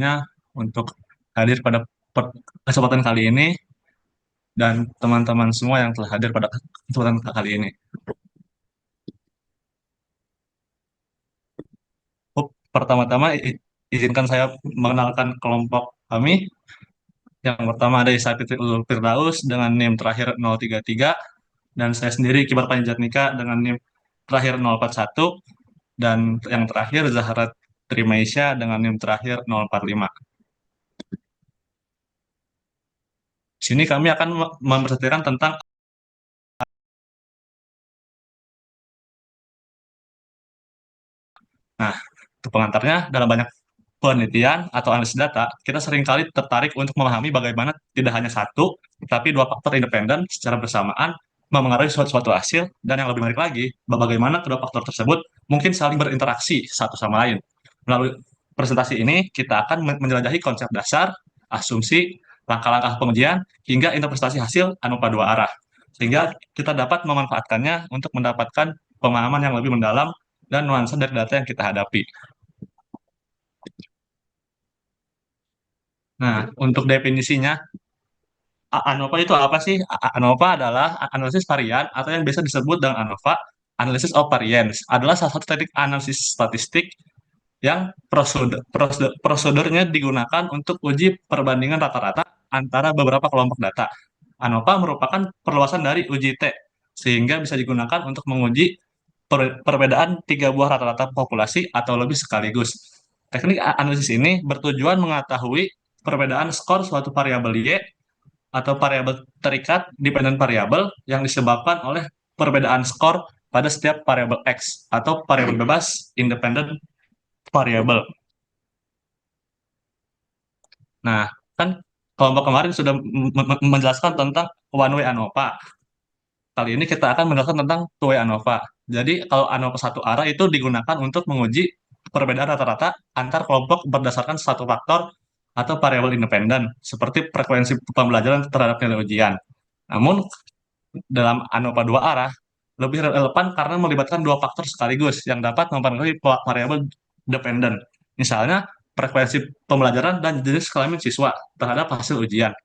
waktunya untuk hadir pada kesempatan kali ini dan teman-teman semua yang telah hadir pada kesempatan kali ini. Pertama-tama izinkan saya mengenalkan kelompok kami. Yang pertama ada Isa Fitrul Firdaus dengan NIM terakhir 033 dan saya sendiri Kibar Panjatnika dengan NIM terakhir 041 dan yang terakhir Zahra Trimaisya dengan NIM terakhir 045. Di sini kami akan mempresentasikan tentang nah, untuk pengantarnya dalam banyak penelitian atau analisis data, kita seringkali tertarik untuk memahami bagaimana tidak hanya satu, tapi dua faktor independen secara bersamaan memengaruhi suatu hasil, dan yang lebih menarik lagi, bagaimana kedua faktor tersebut mungkin saling berinteraksi satu sama lain. Melalui presentasi ini, kita akan menjelajahi konsep dasar, asumsi, langkah-langkah pengujian, hingga interpretasi hasil ANOVA dua arah. Sehingga kita dapat memanfaatkannya untuk mendapatkan pemahaman yang lebih mendalam dan nuansa dari data yang kita hadapi. Nah, untuk definisinya, ANOVA itu apa sih? ANOVA adalah analisis varian atau yang biasa disebut dengan ANOVA, analysis of variance, adalah salah satu teknik analisis statistik yang prosedurnya digunakan untuk uji perbandingan rata-rata antara beberapa kelompok data. ANOVA merupakan perluasan dari uji T, sehingga bisa digunakan untuk menguji perbedaan tiga buah rata-rata populasi atau lebih sekaligus. Teknik analisis ini bertujuan mengetahui perbedaan skor suatu variabel Y atau variabel terikat dependent variabel yang disebabkan oleh perbedaan skor pada setiap variabel X atau variabel bebas independent variabel. Nah, kan kelompok kemarin sudah menjelaskan tentang one way ANOVA. Kali ini kita akan menjelaskan tentang two way ANOVA. Jadi, kalau ANOVA satu arah itu digunakan untuk menguji perbedaan rata-rata antar kelompok berdasarkan satu faktor atau variabel independen, seperti frekuensi pembelajaran terhadap nilai ujian. Namun, dalam ANOVA dua arah, lebih relevan karena melibatkan dua faktor sekaligus yang dapat mempengaruhi variabel dependen. Misalnya, frekuensi pembelajaran dan jenis kelamin siswa terhadap hasil ujian.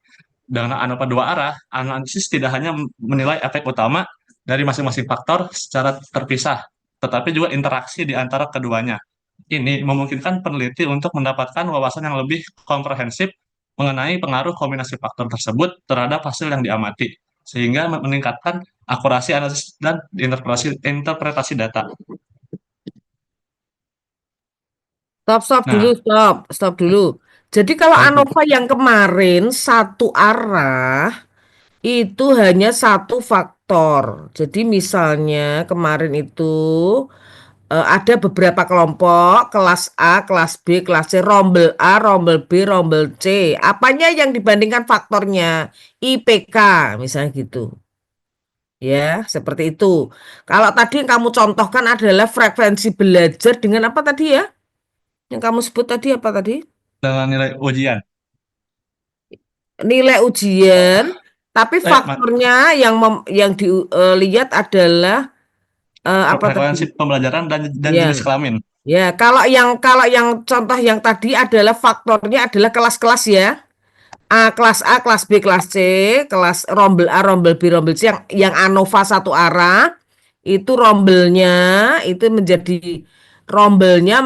Dengan ANOVA dua arah, analisis tidak hanya menilai efek utama dari masing-masing faktor secara terpisah, tetapi juga interaksi di antara keduanya. Ini memungkinkan peneliti untuk mendapatkan wawasan yang lebih komprehensif mengenai pengaruh kombinasi faktor tersebut terhadap hasil yang diamati, sehingga meningkatkan akurasi analisis dan interpretasi data. Nah, Stop dulu. Jadi kalau baik, Bu. ANOVA yang kemarin satu arah itu hanya satu faktor. Jadi misalnya kemarin itu ada beberapa kelompok, kelas A, kelas B, kelas C, rombel A, rombel B, rombel C. Apanya yang dibandingkan faktornya? IPK, misalnya gitu. Ya, seperti itu. Kalau tadi yang kamu contohkan adalah frekuensi belajar dengan apa tadi ya? Yang kamu sebut tadi apa tadi? Dengan nilai ujian. Nilai ujian, tapi Eh, faktornya yang dilihat adalah apa tadi? frekuensi pembelajaran dan Ya. jenis kelamin. Ya, kalau yang contoh yang tadi adalah faktornya adalah kelas-kelas ya. Kelas A, kelas B, kelas C, kelas rombel A, rombel B, rombel C yang ANOVA satu arah itu rombelnya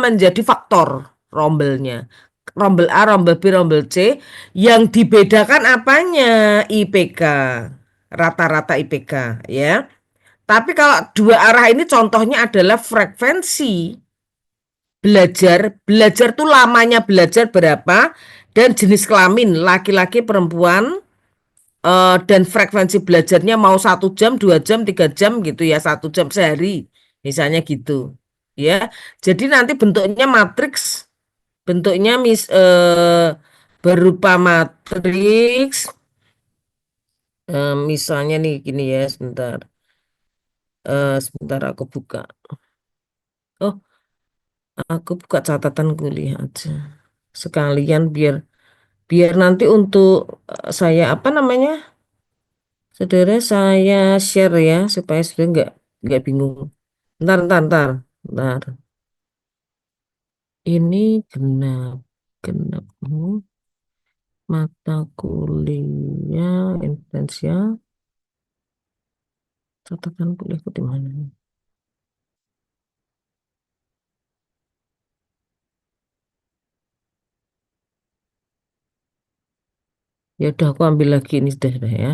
menjadi faktor rombelnya. Rombel A, rombel B, rombel C yang dibedakan apanya? IPK. Rata-rata IPK ya. Tapi kalau dua arah ini contohnya adalah frekuensi belajar tuh lamanya belajar berapa dan jenis kelamin laki-laki perempuan dan frekuensi belajarnya mau 1 jam 2 jam 3 jam gitu ya 1 jam sehari misalnya gitu ya jadi nanti bentuknya matriks bentuknya berupa matriks misalnya nih gini ya sebentar aku buka oh aku buka catatan kuliah aja sekalian biar biar nanti untuk saya apa namanya saudara saya share ya supaya saudara nggak bingung. Ntar. Ini genap genap. Mata kuliah influensial, catatan kuliahku di mana nih? Ya udah aku ambil lagi ini sudah ya.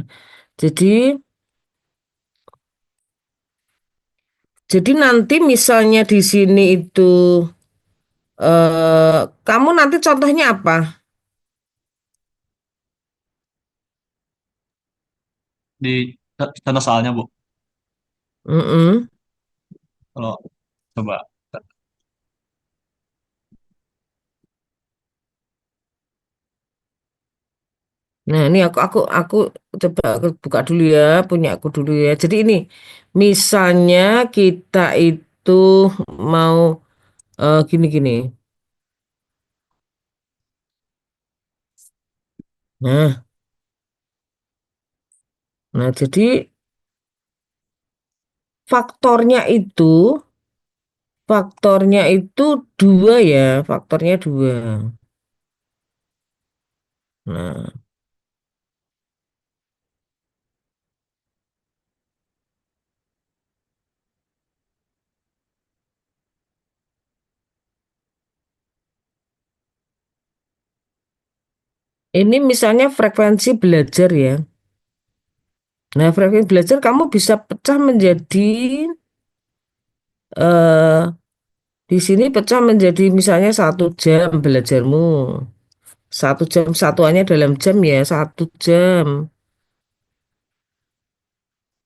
Jadi nanti misalnya di sini itu kamu nanti contohnya apa? Di contoh soalnya, Bu. Mm-mm. Kalau coba. Nah, ini aku coba aku buka dulu ya, punya aku dulu ya. Jadi ini misalnya kita itu mau gini-gini. Nah, jadi faktornya itu faktornya itu dua ya, faktornya dua. Nah, ini misalnya frekuensi belajar ya. Nah, frekuensi belajar kamu bisa pecah menjadi eh di sini pecah menjadi misalnya 1 jam belajarmu. 1 jam satuannya dalam jam ya, 1 jam,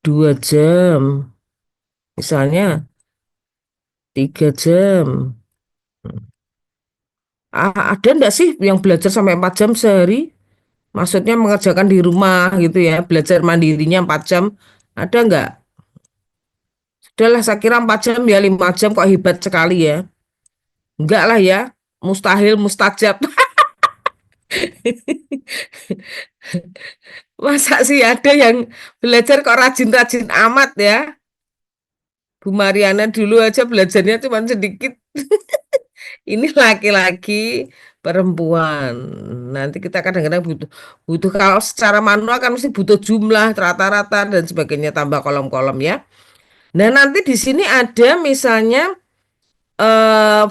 2 jam, misalnya 3 jam. Ada enggak sih yang belajar sampai 4 jam sehari? Maksudnya mengerjakan di rumah gitu ya, belajar mandirinya 4 jam. Ada enggak? Sudahlah, saya kira 4 jam ya, 5 jam kok hebat sekali ya. Enggak lah ya, mustahil, mustajab. Masa sih ada yang belajar kok rajin-rajin amat ya? Bu Mariana dulu aja belajarnya cuma sedikit. Ini laki-laki, perempuan. Nanti kita kadang-kadang butuh butuh kalau secara manual kan mesti butuh jumlah rata-rata dan sebagainya tambah kolom-kolom ya. Nah, nanti di sini ada misalnya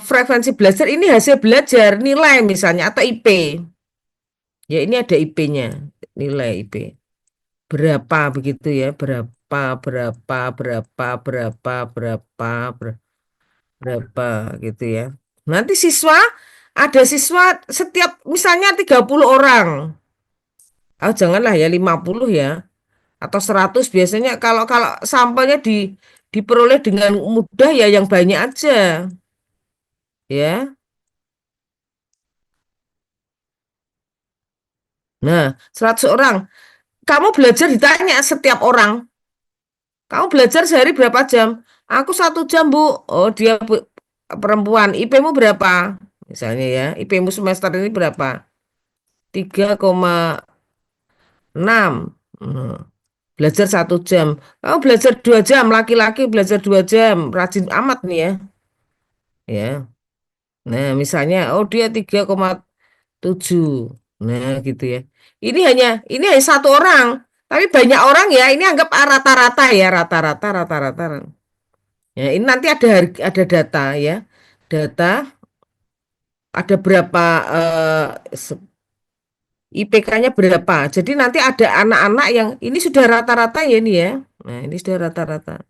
frekuensi belajar ini hasil belajar nilai misalnya atau IP. Ya ini ada IP-nya, nilai IP. Berapa begitu ya? Berapa berapa berapa berapa berapa berapa gitu ya. Nanti ada siswa setiap misalnya 30 orang. Oh, janganlah ya 50 ya atau 100 biasanya kalau kalau sampelnya diperoleh dengan mudah ya yang banyak aja ya. Nah, 100 orang. Kamu belajar ditanya setiap orang. Kamu belajar sehari berapa jam? Aku 1 jam, Bu. Oh, dia perempuan. IP-mu berapa? Misalnya ya, IP-mu semester ini berapa? 3,6. Hmm. Belajar 1 jam. Kamu belajar 2 jam. Laki-laki belajar 2 jam. Rajin amat nih ya. Ya. Nah, misalnya, oh dia 3,7. Nah, gitu ya. Ini hanya satu orang. Tapi banyak orang ya. Ini anggap rata-rata ya. Rata-rata, rata-rata. Ya, ini nanti ada data ya. Data ada berapa IPK-nya berapa. Jadi nanti ada anak-anak yang ini sudah rata-rata ya ini ya. Nah, ini sudah rata-rata.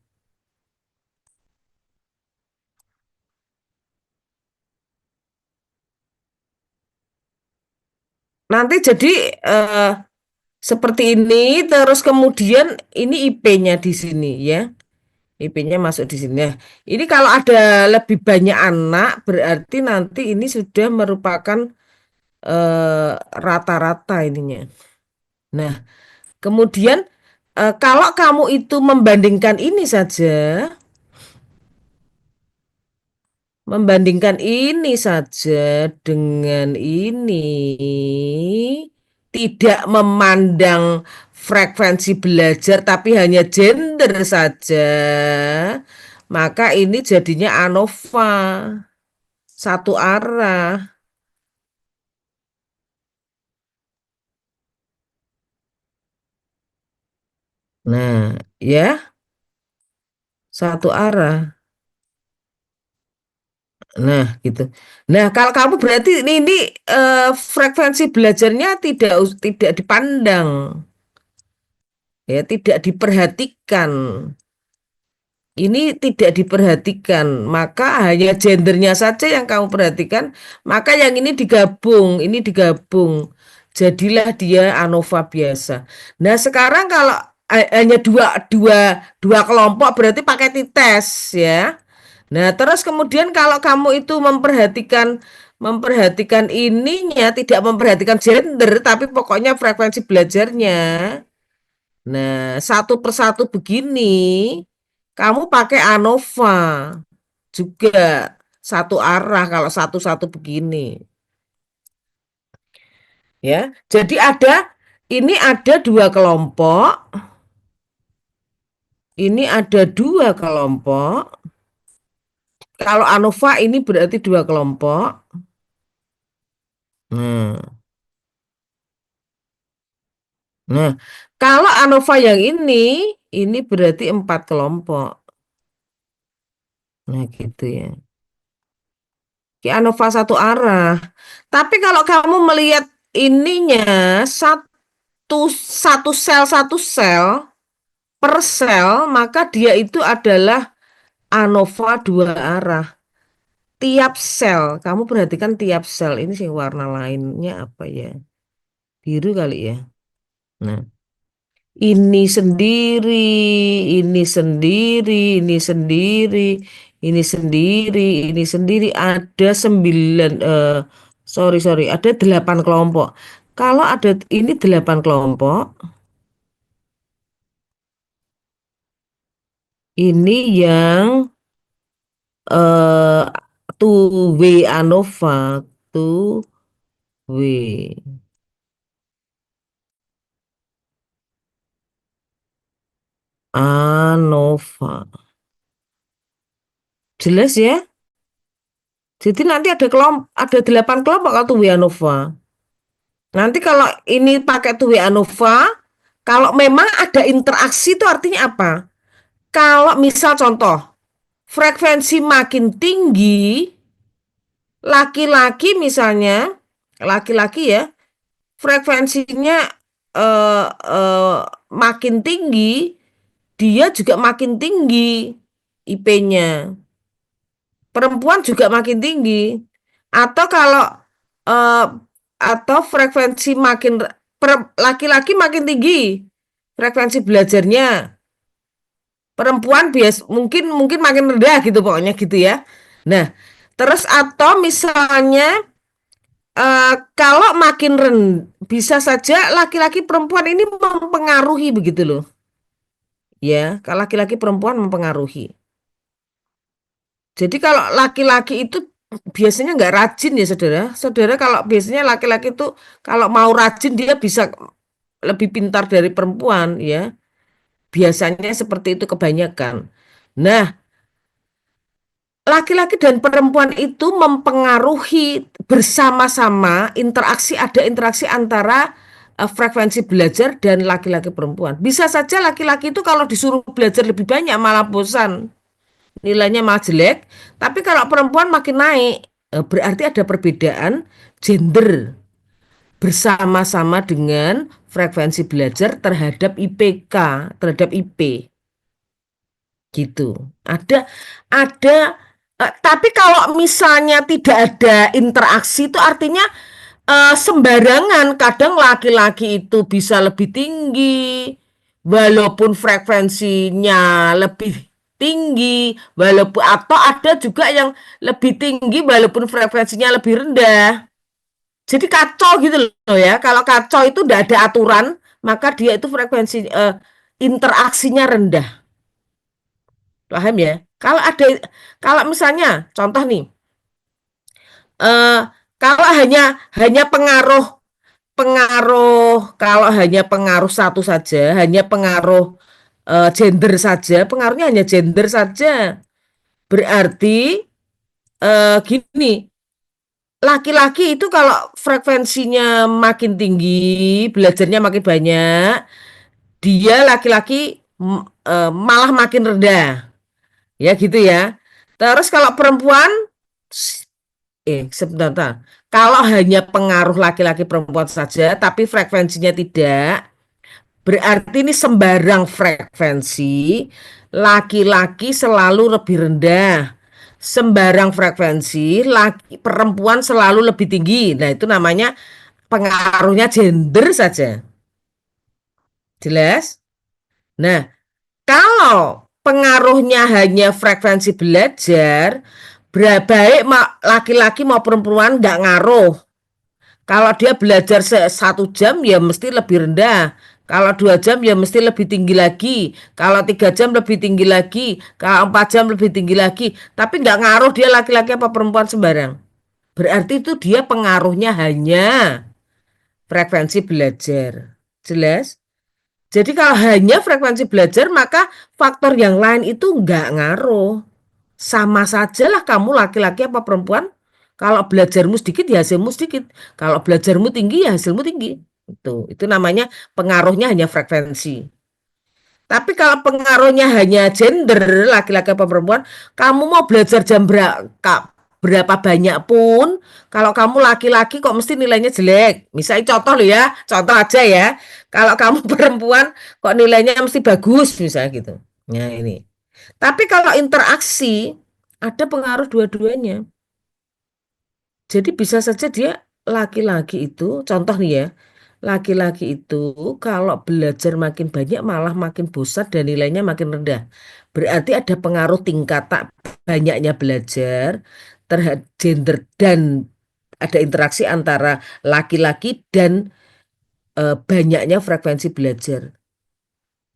Nanti jadi eh, seperti ini terus kemudian ini IP-nya di sini ya. IP-nya masuk di sini. Nah, ini kalau ada lebih banyak anak berarti nanti ini sudah merupakan eh, rata-rata ininya. Nah, kemudian kalau kamu itu membandingkan ini saja, membandingkan ini saja dengan ini, tidak memandang frekuensi belajar tapi hanya gender saja, maka ini jadinya ANOVA, satu arah. Nah, ya, satu arah. Nah, gitu. Nah, kalau kamu berarti ini frekuensi belajarnya tidak dipandang, ya, tidak diperhatikan. Ini tidak diperhatikan, maka hanya gendernya saja yang kamu perhatikan, maka yang ini digabung. Jadilah dia ANOVA biasa. Nah, sekarang kalau hanya dua kelompok berarti pakai tes ya. Nah, terus kemudian kalau kamu itu memperhatikan memperhatikan ininya, tidak memperhatikan gender, tapi pokoknya frekuensi belajarnya. Nah, satu persatu begini, kamu pakai ANOVA juga satu arah kalau satu-satu begini, ya. Jadi ada dua kelompok, ini ada dua kelompok. Kalau ANOVA ini berarti dua kelompok. Nah, kalau ANOVA yang ini berarti empat kelompok. Nah, gitu ya. Ki ANOVA satu arah. Tapi kalau kamu melihat ininya satu sel per sel, maka dia itu adalah ANOVA dua arah. Tiap sel, kamu perhatikan tiap sel ini sih warna lainnya apa ya? Biru kali ya. Nah, ini sendiri, ini sendiri, ini sendiri, ini sendiri, ini sendiri. Ada sorry, ada 8 kelompok. Kalau ada ini 8 kelompok, ini yang eh two way ANOVA, two way ANOVA. Jelas ya? Jadi nanti ada 8 kelompok kalau two way ANOVA. Nanti kalau ini pakai two way ANOVA, kalau memang ada interaksi itu artinya apa? Kalau misal contoh, frekuensi makin tinggi, laki-laki misalnya, laki-laki ya, frekuensinya eh, eh, makin tinggi, dia juga makin tinggi IP-nya. Perempuan juga makin tinggi. Atau kalau eh, atau frekuensi laki-laki makin tinggi frekuensi belajarnya, perempuan mungkin mungkin makin rendah gitu pokoknya gitu ya. Nah, terus atau misalnya kalau makin bisa saja laki-laki perempuan ini mempengaruhi begitu loh. Ya, kalau laki-laki perempuan mempengaruhi. Jadi kalau laki-laki itu biasanya nggak rajin ya saudara. Saudara kalau biasanya laki-laki itu kalau mau rajin dia bisa lebih pintar dari perempuan ya. Biasanya seperti itu kebanyakan. Nah, laki-laki dan perempuan itu mempengaruhi bersama-sama ada interaksi antara frekuensi belajar dan laki-laki perempuan. Bisa saja laki-laki itu kalau disuruh belajar lebih banyak malah bosan, nilainya malah jelek. Tapi kalau perempuan makin naik, berarti ada perbedaan gender bersama-sama dengan frekuensi belajar terhadap IPK, terhadap IP gitu. Ada tapi kalau misalnya tidak ada interaksi itu artinya sembarangan. Kadang laki-laki itu bisa lebih tinggi walaupun frekuensinya lebih tinggi, walaupun atau ada juga yang lebih tinggi walaupun frekuensinya lebih rendah. Jadi kacau gitu loh ya. Kalau kacau itu tidak ada aturan, maka dia itu frekuensi interaksinya rendah. Paham ya? Kalau misalnya contoh nih, eh kalau hanya pengaruh pengaruh kalau hanya pengaruh satu saja, hanya pengaruh gender saja, pengaruhnya hanya gender saja. Berarti gini, laki-laki itu kalau frekuensinya makin tinggi, belajarnya makin banyak, dia laki-laki malah makin rendah. Ya gitu ya. Terus kalau perempuan, sebentar. Kalau hanya pengaruh laki-laki perempuan saja, tapi frekuensinya tidak, berarti ini sembarang frekuensi, laki-laki selalu lebih rendah. Sembarang frekuensi, perempuan selalu lebih tinggi. Nah, itu namanya pengaruhnya gender saja. Jelas? Nah, kalau pengaruhnya hanya frekuensi belajar, baik laki-laki mau perempuan nggak ngaruh. Kalau dia belajar 1 jam ya mesti lebih rendah. Kalau 2 jam ya mesti lebih tinggi lagi. Kalau 3 jam lebih tinggi lagi. Kalau 4 jam lebih tinggi lagi. Tapi nggak ngaruh dia laki-laki apa perempuan sembarang. Berarti itu dia pengaruhnya hanya frekuensi belajar. Jelas? Jadi kalau hanya frekuensi belajar maka faktor yang lain itu nggak ngaruh. Sama sajalah kamu laki-laki apa perempuan. Kalau belajarmu sedikit ya hasilmu sedikit. Kalau belajarmu tinggi ya hasilmu tinggi. Itu namanya pengaruhnya hanya frekuensi. Tapi kalau pengaruhnya hanya gender, laki-laki apa perempuan, kamu mau belajar berapa banyak pun, kalau kamu laki-laki kok mesti nilainya jelek. Misalnya contoh loh ya, contoh aja ya. Kalau kamu perempuan kok nilainya mesti bagus misalnya gitu. Nah ini. Tapi kalau interaksi ada pengaruh dua-duanya. Jadi bisa saja dia laki-laki itu, contoh nih ya, laki-laki itu kalau belajar makin banyak malah makin bosan dan nilainya makin rendah. Berarti ada pengaruh tingkat tak banyaknya belajar terhadap gender dan ada interaksi antara laki-laki dan banyaknya frekuensi belajar.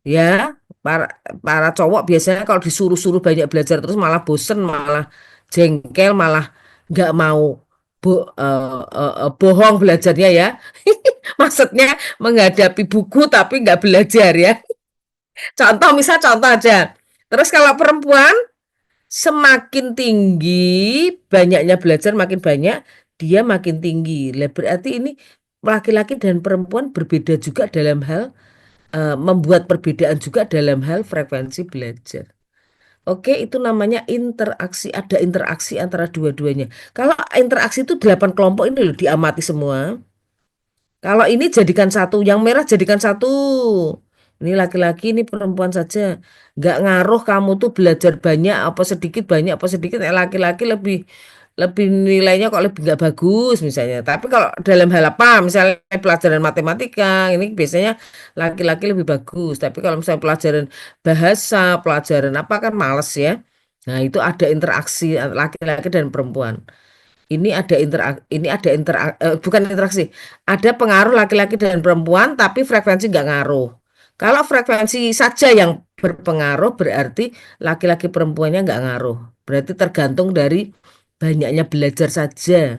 Ya, para para cowok biasanya kalau disuruh-suruh banyak belajar terus malah bosen, malah jengkel, malah nggak mau bohong belajarnya ya. Maksudnya menghadapi buku tapi nggak belajar ya. Contoh misal contoh aja. Terus kalau perempuan semakin tinggi banyaknya belajar makin banyak dia makin tinggi. Lah berarti ini laki-laki dan perempuan berbeda juga dalam hal membuat perbedaan juga dalam hal frekuensi belajar. Oke, itu namanya interaksi. Ada interaksi antara dua-duanya. Kalau interaksi itu 8 kelompok ini loh diamati semua. Kalau ini jadikan satu, yang merah jadikan satu. Ini laki-laki, ini perempuan saja. Nggak ngaruh kamu tuh belajar banyak apa sedikit. Laki-laki lebih lebih nilainya kok lebih nggak bagus misalnya. Tapi kalau dalam hal apa, misalnya pelajaran matematika, ini biasanya laki-laki lebih bagus. Tapi kalau misalnya pelajaran bahasa, pelajaran apa kan males ya. Nah, itu ada interaksi laki-laki dan perempuan. Bukan interaksi. Ada pengaruh laki-laki dan perempuan, tapi frekuensi nggak ngaruh. Kalau frekuensi saja yang berpengaruh, berarti laki-laki perempuannya nggak ngaruh. Berarti tergantung dari banyaknya belajar saja.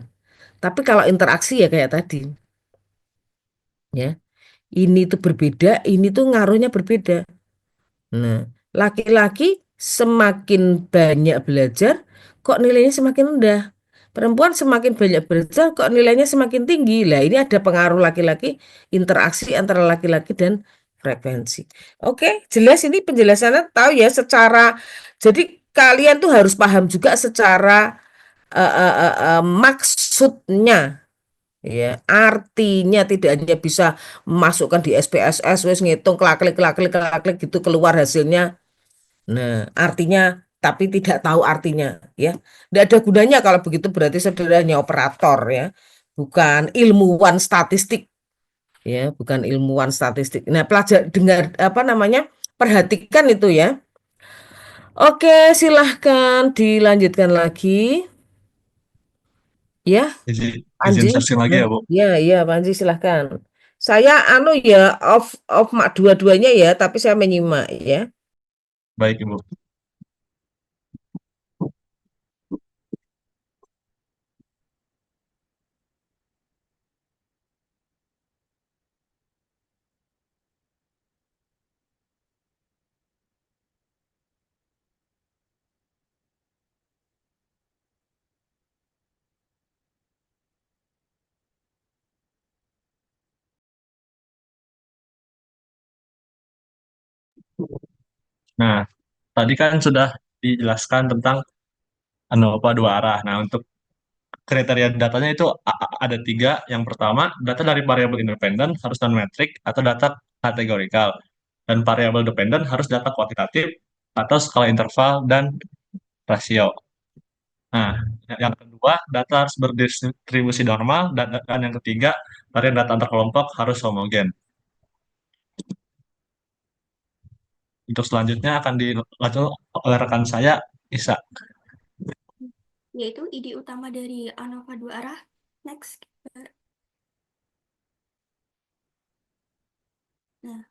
Tapi kalau interaksi ya kayak tadi, ya. Ini tuh berbeda, ini tuh ngaruhnya berbeda. Nah, laki-laki semakin banyak belajar, kok nilainya semakin rendah. Perempuan semakin banyak belajar, kok nilainya semakin tinggi. Lah, ini ada pengaruh laki-laki, interaksi antara laki-laki dan frekuensi. Oke, jelas ini penjelasannya tahu ya secara, jadi kalian tuh harus paham juga secara maksudnya. Ya, artinya tidak hanya bisa masukkan di SPSS, wes ngitung kelak-klik gitu keluar hasilnya. Nah, artinya tapi tidak tahu artinya, ya. Tidak ada gunanya kalau begitu berarti saudara hanya operator ya, bukan ilmuwan statistik, ya, bukan ilmuwan statistik. Nah, pelajar dengar apa namanya? Perhatikan itu ya. Oke, silahkan dilanjutkan lagi, ya. Izin Panji, searching lagi ya, Bu. ya, ya, Panji silahkan. Saya anu ya off mak dua-duanya ya, tapi saya menyimak ya. Baik, Ibu. Nah, tadi kan sudah dijelaskan tentang ANOVA dua arah. Nah, untuk kriteria datanya itu ada tiga. Yang pertama, data dari variabel independen harus non-metrik atau data kategorikal. Dan variabel dependen harus data kuantitatif atau skala interval dan rasio. Nah, yang kedua, data harus berdistribusi normal. Dan yang ketiga, varian data antar kelompok harus homogen. Untuk selanjutnya akan dilanjut oleh rekan saya, Isa. Yaitu ide utama dari ANOVA dua arah. Next. Nah,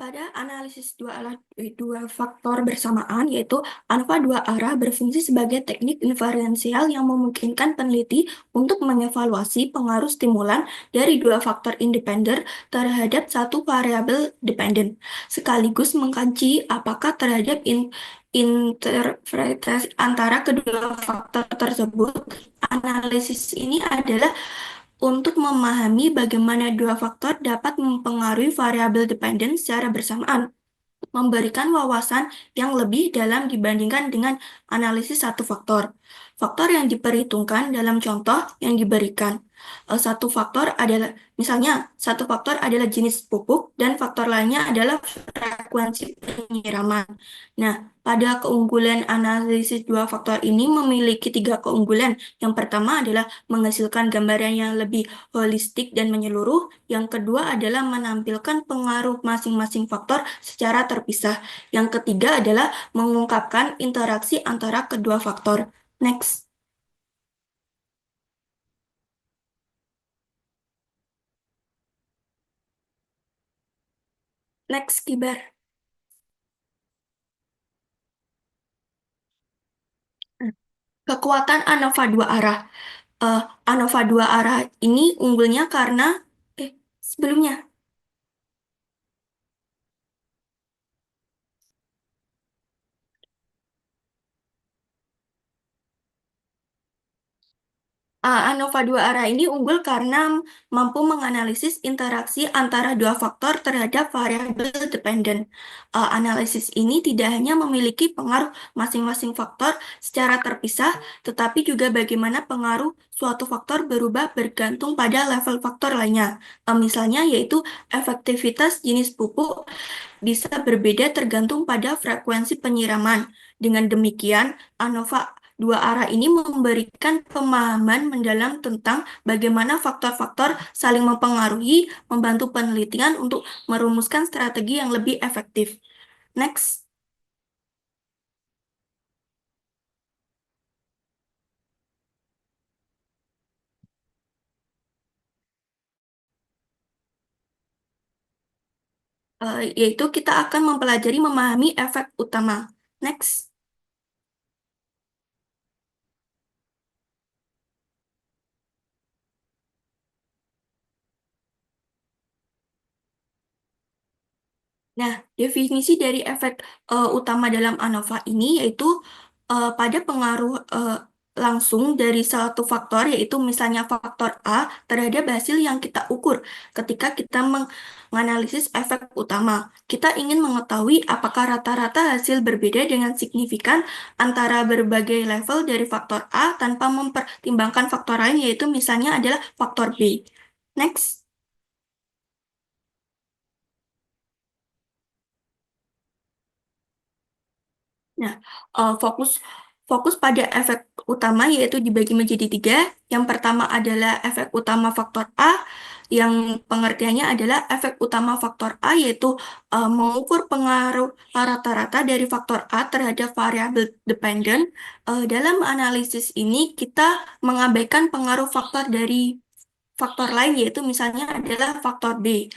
pada analisis dua faktor bersamaan, yaitu ANOVA dua arah berfungsi sebagai teknik inferensial yang memungkinkan peneliti untuk mengevaluasi pengaruh stimulan dari dua faktor independen terhadap satu variabel dependen, sekaligus mengkaji apakah terhadap interpretasi antara kedua faktor tersebut. Analisis ini adalah untuk memahami bagaimana dua faktor dapat mempengaruhi variabel dependen secara bersamaan, memberikan wawasan yang lebih dalam dibandingkan dengan analisis satu faktor. Faktor yang diperhitungkan dalam contoh yang diberikan. Satu faktor adalah, misalnya, satu faktor adalah jenis pupuk dan faktor lainnya adalah frekuensi penyiraman. Nah, pada keunggulan analisis dua faktor ini memiliki tiga keunggulan. Yang pertama adalah menghasilkan gambaran yang lebih holistik dan menyeluruh. Yang kedua adalah menampilkan pengaruh masing-masing faktor secara terpisah. Yang ketiga adalah mengungkapkan interaksi antara kedua faktor. Next. Next, Kibar. Kekuatan ANOVA dua arah. Eh, ANOVA dua arah ini unggulnya karena sebelumnya. ANOVA dua arah ini unggul karena mampu menganalisis interaksi antara dua faktor terhadap variabel dependen. Analisis ini tidak hanya memiliki pengaruh masing-masing faktor secara terpisah, tetapi juga bagaimana pengaruh suatu faktor berubah bergantung pada level faktor lainnya. Misalnya yaitu efektivitas jenis pupuk bisa berbeda tergantung pada frekuensi penyiraman. Dengan demikian, ANOVA dua arah ini memberikan pemahaman mendalam tentang bagaimana faktor-faktor saling mempengaruhi, membantu penelitian untuk merumuskan strategi yang lebih efektif. Next. Yaitu kita akan mempelajari memahami efek utama. Next. Nah, definisi dari efek utama dalam ANOVA ini yaitu pada pengaruh langsung dari suatu faktor, yaitu misalnya faktor A terhadap hasil yang kita ukur ketika kita menganalisis efek utama. Kita ingin mengetahui apakah rata-rata hasil berbeda dengan signifikan antara berbagai level dari faktor A tanpa mempertimbangkan faktor lain, yaitu misalnya adalah faktor B. Next. Nah, fokus fokus pada efek utama yaitu dibagi menjadi tiga. Yang pertama adalah efek utama faktor A, yang pengertiannya adalah efek utama faktor A yaitu mengukur pengaruh rata-rata dari faktor A terhadap variabel dependen. Dalam analisis ini kita mengabaikan pengaruh faktor dari faktor lain yaitu misalnya adalah faktor B.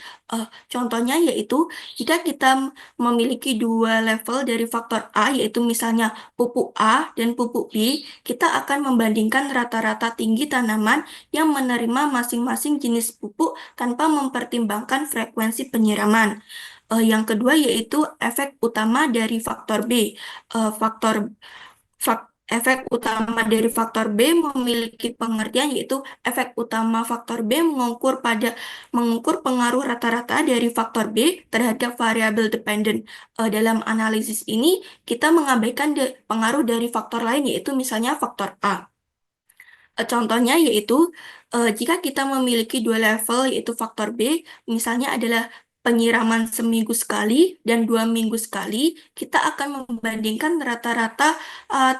Contohnya yaitu jika kita memiliki dua level dari faktor A yaitu misalnya pupuk A dan pupuk B, kita akan membandingkan rata-rata tinggi tanaman yang menerima masing-masing jenis pupuk tanpa mempertimbangkan frekuensi penyiraman. Yang kedua yaitu efek utama dari faktor B. Faktor efek utama dari faktor B memiliki pengertian yaitu efek utama faktor B mengukur pengaruh rata-rata dari faktor B terhadap variabel dependen. Dalam analisis ini kita mengabaikan pengaruh dari faktor lain yaitu misalnya faktor A. Contohnya yaitu jika kita memiliki dua level yaitu faktor B, misalnya adalah penyiraman seminggu sekali dan 2 minggu sekali, kita akan membandingkan rata-rata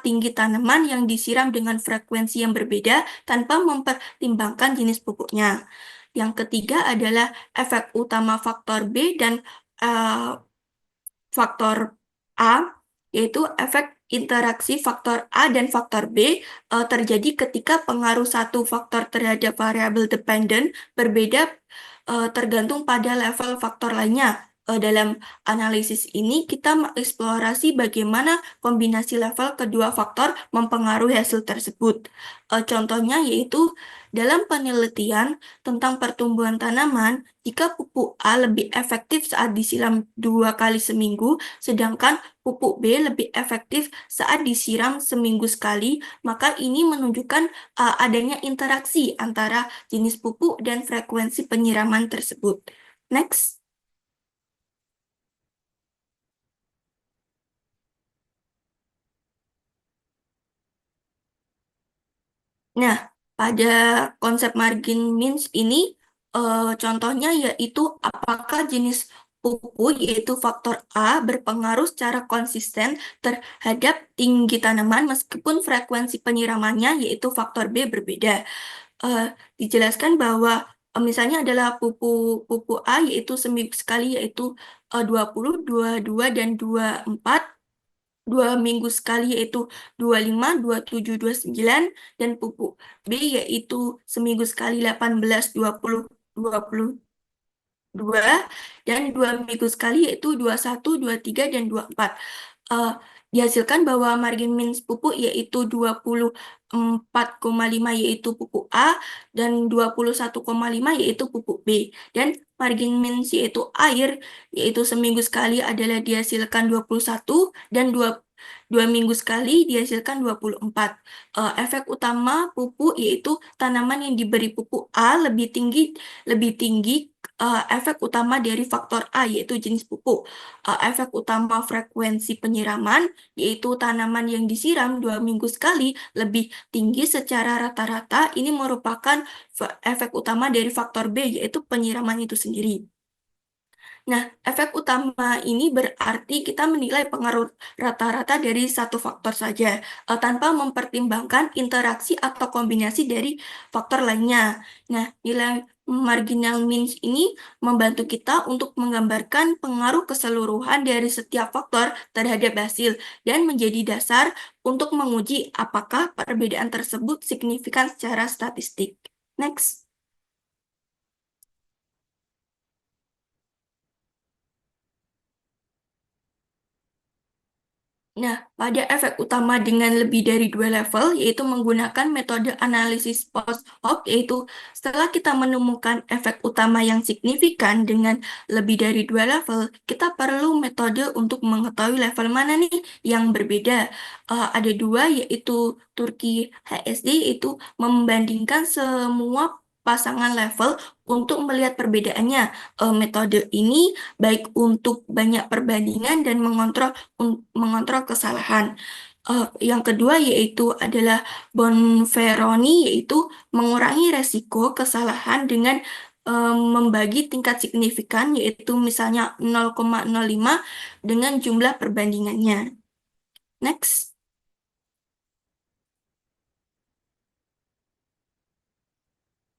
tinggi tanaman yang disiram dengan frekuensi yang berbeda tanpa mempertimbangkan jenis pupuknya. Yang ketiga adalah efek utama faktor B dan uh, faktor A, yaitu efek interaksi faktor A dan faktor B terjadi ketika pengaruh satu faktor terhadap variabel dependen berbeda tergantung pada level faktor lainnya. Dalam analisis ini, kita mengeksplorasi bagaimana kombinasi level kedua faktor mempengaruhi hasil tersebut. Contohnya yaitu dalam penelitian tentang pertumbuhan tanaman, jika pupuk A lebih efektif saat disiram 2 kali seminggu, sedangkan pupuk B lebih efektif saat disiram seminggu sekali, maka ini menunjukkan adanya interaksi antara jenis pupuk dan frekuensi penyiraman tersebut. Next. Nah, pada konsep margin means ini, contohnya yaitu apakah jenis pupuk yaitu faktor A berpengaruh secara konsisten terhadap tinggi tanaman meskipun frekuensi penyiramannya yaitu faktor B berbeda. Eh, Dijelaskan bahwa misalnya adalah pupuk A yaitu seminggu sekali yaitu 20, 22, dan 24, 2 minggu sekali yaitu 25, 27, 29, dan pupuk B yaitu seminggu sekali 18, 20, 22, dan 2 minggu sekali yaitu 21, 23, dan 24. Eh, Dihasilkan bahwa margin means pupuk yaitu 24,5 yaitu pupuk A dan 21,5 yaitu pupuk B. Dan margin means yaitu air yaitu seminggu sekali adalah dihasilkan 21 dan 2 minggu sekali dihasilkan 24. Efek utama pupuk yaitu tanaman yang diberi pupuk A lebih tinggi efek utama dari faktor A yaitu jenis pupuk. Efek utama frekuensi penyiraman yaitu tanaman yang disiram 2 minggu sekali lebih tinggi secara rata-rata. Ini merupakan efek utama dari faktor B yaitu penyiraman itu sendiri. Nah, efek utama ini berarti kita menilai pengaruh rata-rata dari satu faktor saja, tanpa mempertimbangkan interaksi atau kombinasi dari faktor lainnya. Nah, nilai marginal means ini membantu kita untuk menggambarkan pengaruh keseluruhan dari setiap faktor terhadap hasil dan menjadi dasar untuk menguji apakah perbedaan tersebut signifikan secara statistik. Next. Nah, pada efek utama dengan lebih dari 2 level, yaitu menggunakan metode analisis post hoc, yaitu setelah kita menemukan efek utama yang signifikan dengan lebih dari 2 level, kita perlu metode untuk mengetahui level mana nih yang berbeda. Ada dua, yaitu Turki HSD, yaitu membandingkan semua pasangan level untuk melihat perbedaannya. Metode ini baik untuk banyak perbandingan dan mengontrol kesalahan. Yang kedua yaitu adalah Bonferroni, yaitu mengurangi resiko kesalahan dengan membagi tingkat signifikan, yaitu misalnya 0,05 dengan jumlah perbandingannya. Next.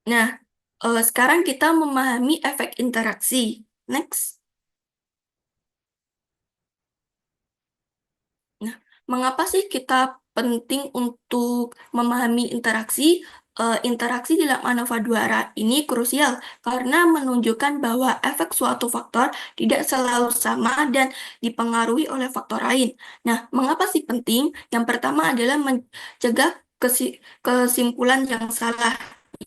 Nah, sekarang kita memahami efek interaksi. Next. Nah, mengapa sih kita penting untuk memahami interaksi? Interaksi dalam ANOVA 2 arah ini krusial karena menunjukkan bahwa efek suatu faktor tidak selalu sama dan dipengaruhi oleh faktor lain. Nah, mengapa sih penting? Yang pertama adalah mencegah kesimpulan yang salah,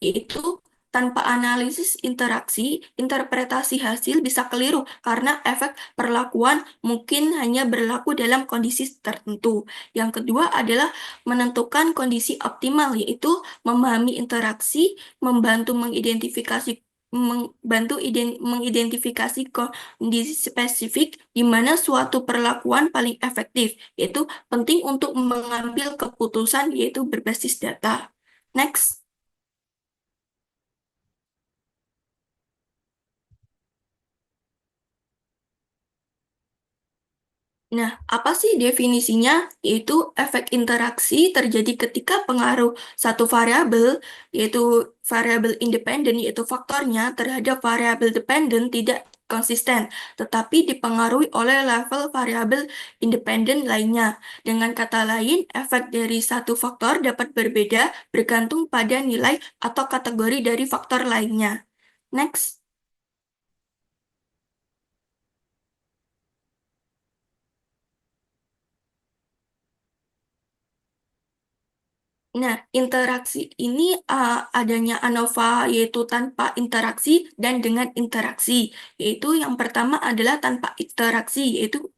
yaitu Tanpa analisis interaksi, interpretasi hasil bisa keliru karena efek perlakuan mungkin hanya berlaku dalam kondisi tertentu. Yang kedua adalah menentukan kondisi optimal, yaitu memahami interaksi, mengidentifikasi kondisi spesifik di mana suatu perlakuan paling efektif, yaitu penting untuk mengambil keputusan yaitu berbasis data. Next. Nah, apa sih definisinya? Yaitu efek interaksi terjadi ketika pengaruh satu variabel, yaitu variabel independen, yaitu faktornya, terhadap variabel dependen tidak konsisten, tetapi dipengaruhi oleh level variabel independen lainnya. Dengan kata lain, efek dari satu faktor dapat berbeda bergantung pada nilai atau kategori dari faktor lainnya. Next. Nah, interaksi ini adanya ANOVA yaitu tanpa interaksi dan dengan interaksi. Yaitu yang pertama adalah tanpa interaksi, yaitu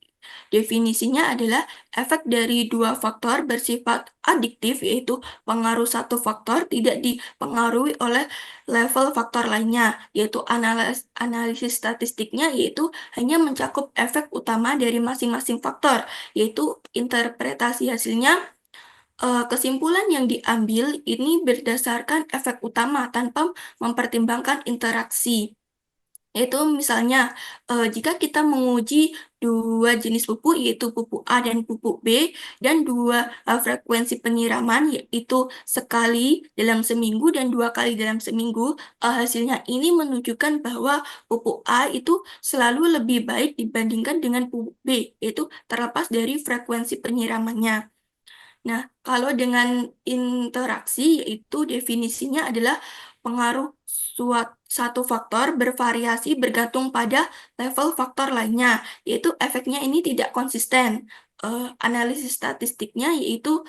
definisinya adalah efek dari dua faktor bersifat adiktif, yaitu pengaruh satu faktor tidak dipengaruhi oleh level faktor lainnya, yaitu analisis statistiknya yaitu hanya mencakup efek utama dari masing-masing faktor, yaitu interpretasi hasilnya. Kesimpulan yang diambil ini berdasarkan efek utama tanpa mempertimbangkan interaksi. Yaitu misalnya, jika kita menguji dua jenis pupuk, yaitu pupuk A dan pupuk B, dan dua frekuensi penyiraman, yaitu sekali dalam seminggu dan 2 kali dalam seminggu, hasilnya ini menunjukkan bahwa pupuk A itu selalu lebih baik dibandingkan dengan pupuk B, yaitu terlepas dari frekuensi penyiramannya. Nah, kalau dengan interaksi, yaitu definisinya adalah pengaruh satu faktor bervariasi bergantung pada level faktor lainnya, yaitu efeknya ini tidak konsisten. Analisis statistiknya yaitu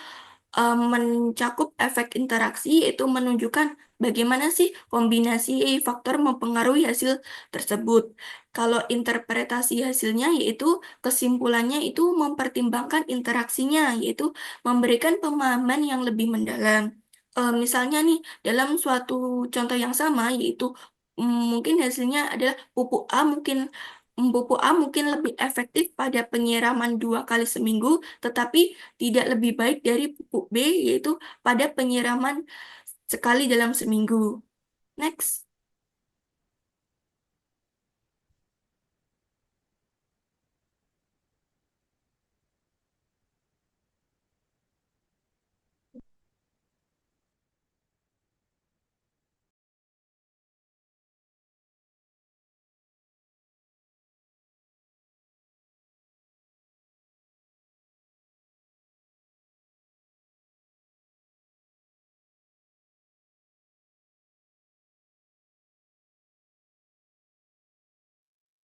mencakup efek interaksi, yaitu menunjukkan bagaimana sih kombinasi faktor mempengaruhi hasil tersebut. Kalau interpretasi hasilnya yaitu kesimpulannya itu mempertimbangkan interaksinya, yaitu memberikan pemahaman yang lebih mendalam. Misalnya nih, dalam suatu contoh yang sama, yaitu mungkin hasilnya adalah pupuk A mungkin lebih efektif pada penyiraman 2 kali seminggu, tetapi tidak lebih baik dari pupuk B, yaitu pada penyiraman sekali dalam seminggu. Next.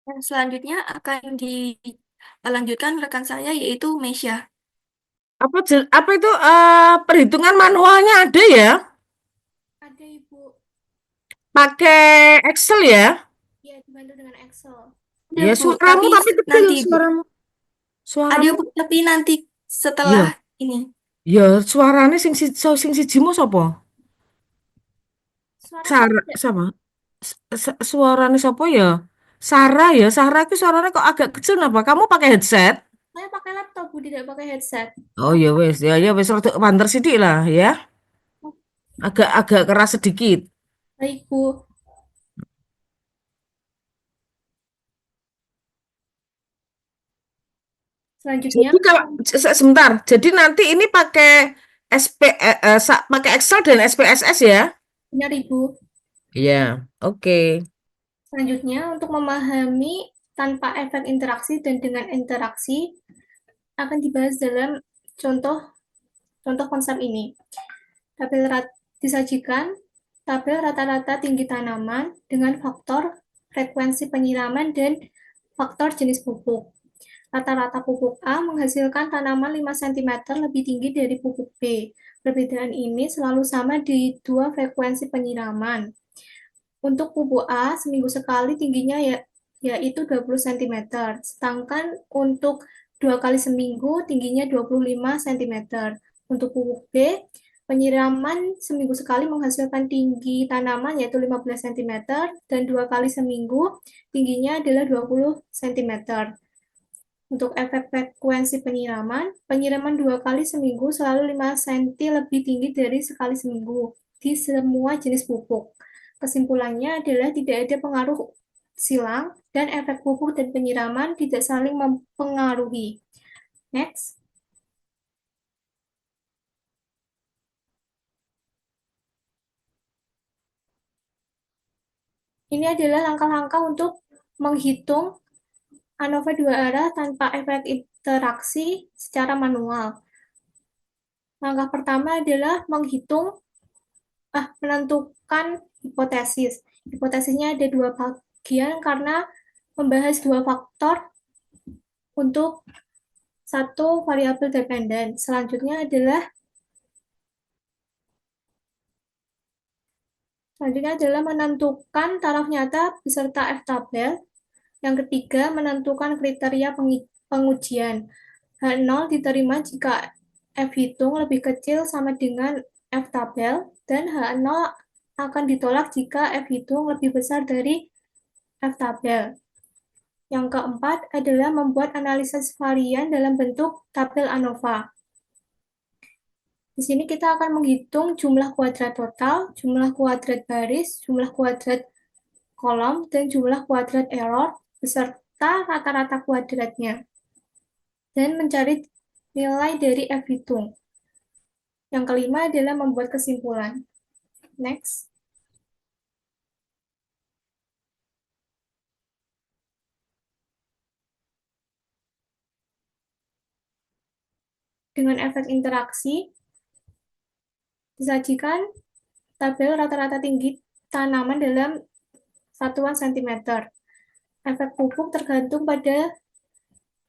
Yang selanjutnya akan dilanjutkan rekan saya yaitu Mesya. Apa itu perhitungan manualnya ada ya? Ada Ibu, Pakai Excel ya? ya dibantu dengan Excel. Ada Ya Bu, suaramu tapi kecil nanti Bu. suaramu. Ada Suaramu. Bu, tapi nanti setelah Iya, ini. ya suarane sing sijimu sapa? Suara saya Sarah tidak, sama. Suarane sapa ya? Sarah ya, Sarah itu suaranya kok agak kecil apa? Kamu pakai headset? saya pakai laptop Bu, tidak pakai headset. Oh ya wes rada banter sithik lah ya. Agak keras sedikit. Baik Bu, selanjutnya Jadi kalau sebentar, jadi nanti ini pakai pakai Excel dan SPSS ya? benar Ibu. Iya, oke. Selanjutnya untuk memahami tanpa efek interaksi dan dengan interaksi akan dibahas dalam contoh contoh konsep ini. Disajikan tabel rata-rata tinggi tanaman dengan faktor frekuensi penyiraman dan faktor jenis pupuk. Rata-rata pupuk A menghasilkan tanaman 5 cm lebih tinggi dari pupuk B. Perbedaan ini selalu sama di dua frekuensi penyiraman. Untuk pupuk A seminggu sekali tingginya yaitu 20 cm. Sedangkan untuk 2 kali seminggu tingginya 25 cm. Untuk pupuk B, penyiraman seminggu sekali menghasilkan tinggi tanaman yaitu 15 cm dan 2 kali seminggu tingginya adalah 20 cm. Untuk efek frekuensi penyiraman, penyiraman 2 kali seminggu selalu 5 cm lebih tinggi dari sekali seminggu di semua jenis pupuk. Kesimpulannya adalah tidak ada pengaruh silang dan efek pupuk dan penyiraman tidak saling mempengaruhi. Next. Ini adalah langkah-langkah untuk menghitung ANOVA dua arah tanpa efek interaksi secara manual. Langkah pertama adalah menentukan hipotesis. Hipotesisnya ada 2 bagian karena membahas 2 faktor untuk satu variabel dependen. Selanjutnya adalah menentukan taraf nyata beserta F-tabel. Yang ketiga, menentukan kriteria pengujian. H0 diterima jika F hitung lebih kecil sama dengan F tabel, dan H0 akan ditolak jika F hitung lebih besar dari F tabel. Yang keempat adalah membuat analisis varian dalam bentuk tabel ANOVA. Di sini kita akan menghitung jumlah kuadrat total, jumlah kuadrat baris, jumlah kuadrat kolom, dan jumlah kuadrat error beserta rata-rata kuadratnya, dan mencari nilai dari F hitung. Yang kelima adalah membuat kesimpulan. Next. Dengan efek interaksi, disajikan tabel rata-rata tinggi tanaman dalam satuan cm. Efek pupuk tergantung pada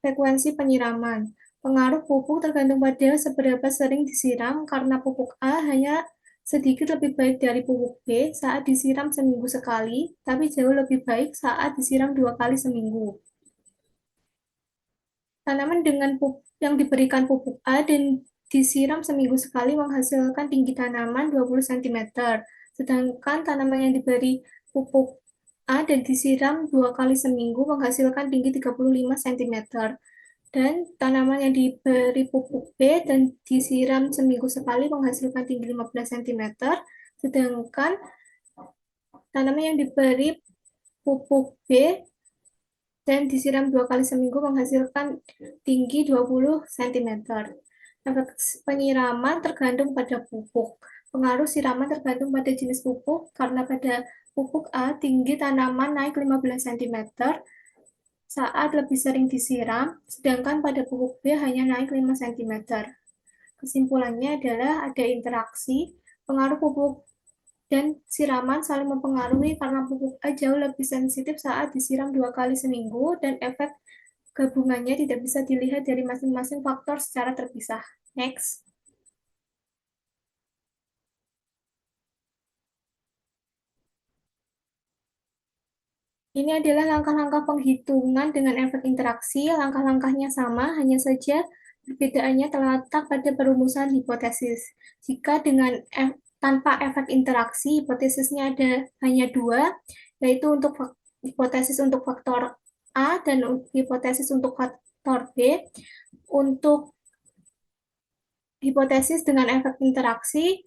frekuensi penyiraman. Pengaruh pupuk tergantung pada seberapa sering disiram karena pupuk A hanya sedikit lebih baik dari pupuk B saat disiram seminggu sekali, tapi jauh lebih baik saat disiram 2 kali seminggu. Tanaman yang diberikan pupuk A dan disiram seminggu sekali menghasilkan tinggi tanaman 20 cm, sedangkan tanaman yang diberi pupuk A dan disiram 2 kali seminggu menghasilkan tinggi 35 cm. Dan tanaman yang diberi pupuk B dan disiram seminggu sekali menghasilkan tinggi 15 cm, sedangkan tanaman yang diberi pupuk B dan disiram 2 kali seminggu menghasilkan tinggi 20 cm. Efek penyiraman tergantung pada pupuk. Pengaruh siraman tergantung pada jenis pupuk, karena pada pupuk A tinggi tanaman naik 15 cm saat lebih sering disiram, sedangkan pada pupuk B hanya naik 5 cm. Kesimpulannya adalah ada interaksi, pengaruh pupuk dan siraman saling mempengaruhi karena pupuk A jauh lebih sensitif saat disiram 2 kali seminggu, dan efek gabungannya tidak bisa dilihat dari masing-masing faktor secara terpisah. Next. Ini adalah langkah-langkah penghitungan dengan efek interaksi. Langkah-langkahnya sama, hanya saja perbedaannya terletak pada perumusan hipotesis. Jika tanpa efek interaksi, hipotesisnya ada hanya 2, yaitu hipotesis untuk faktor A dan hipotesis untuk faktor B. Untuk hipotesis dengan efek interaksi,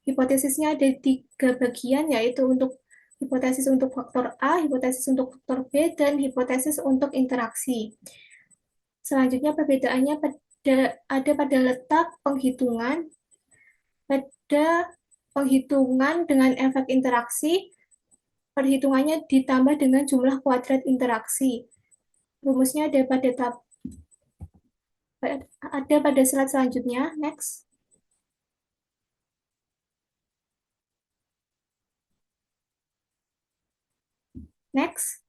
hipotesisnya ada 3 bagian, yaitu untuk hipotesis untuk faktor A, hipotesis untuk faktor B, dan hipotesis untuk interaksi. Selanjutnya perbedaannya ada pada letak penghitungan. Pada penghitungan dengan efek interaksi, perhitungannya ditambah dengan jumlah kuadrat interaksi. Rumusnya ada pada slide selanjutnya. Next. Next.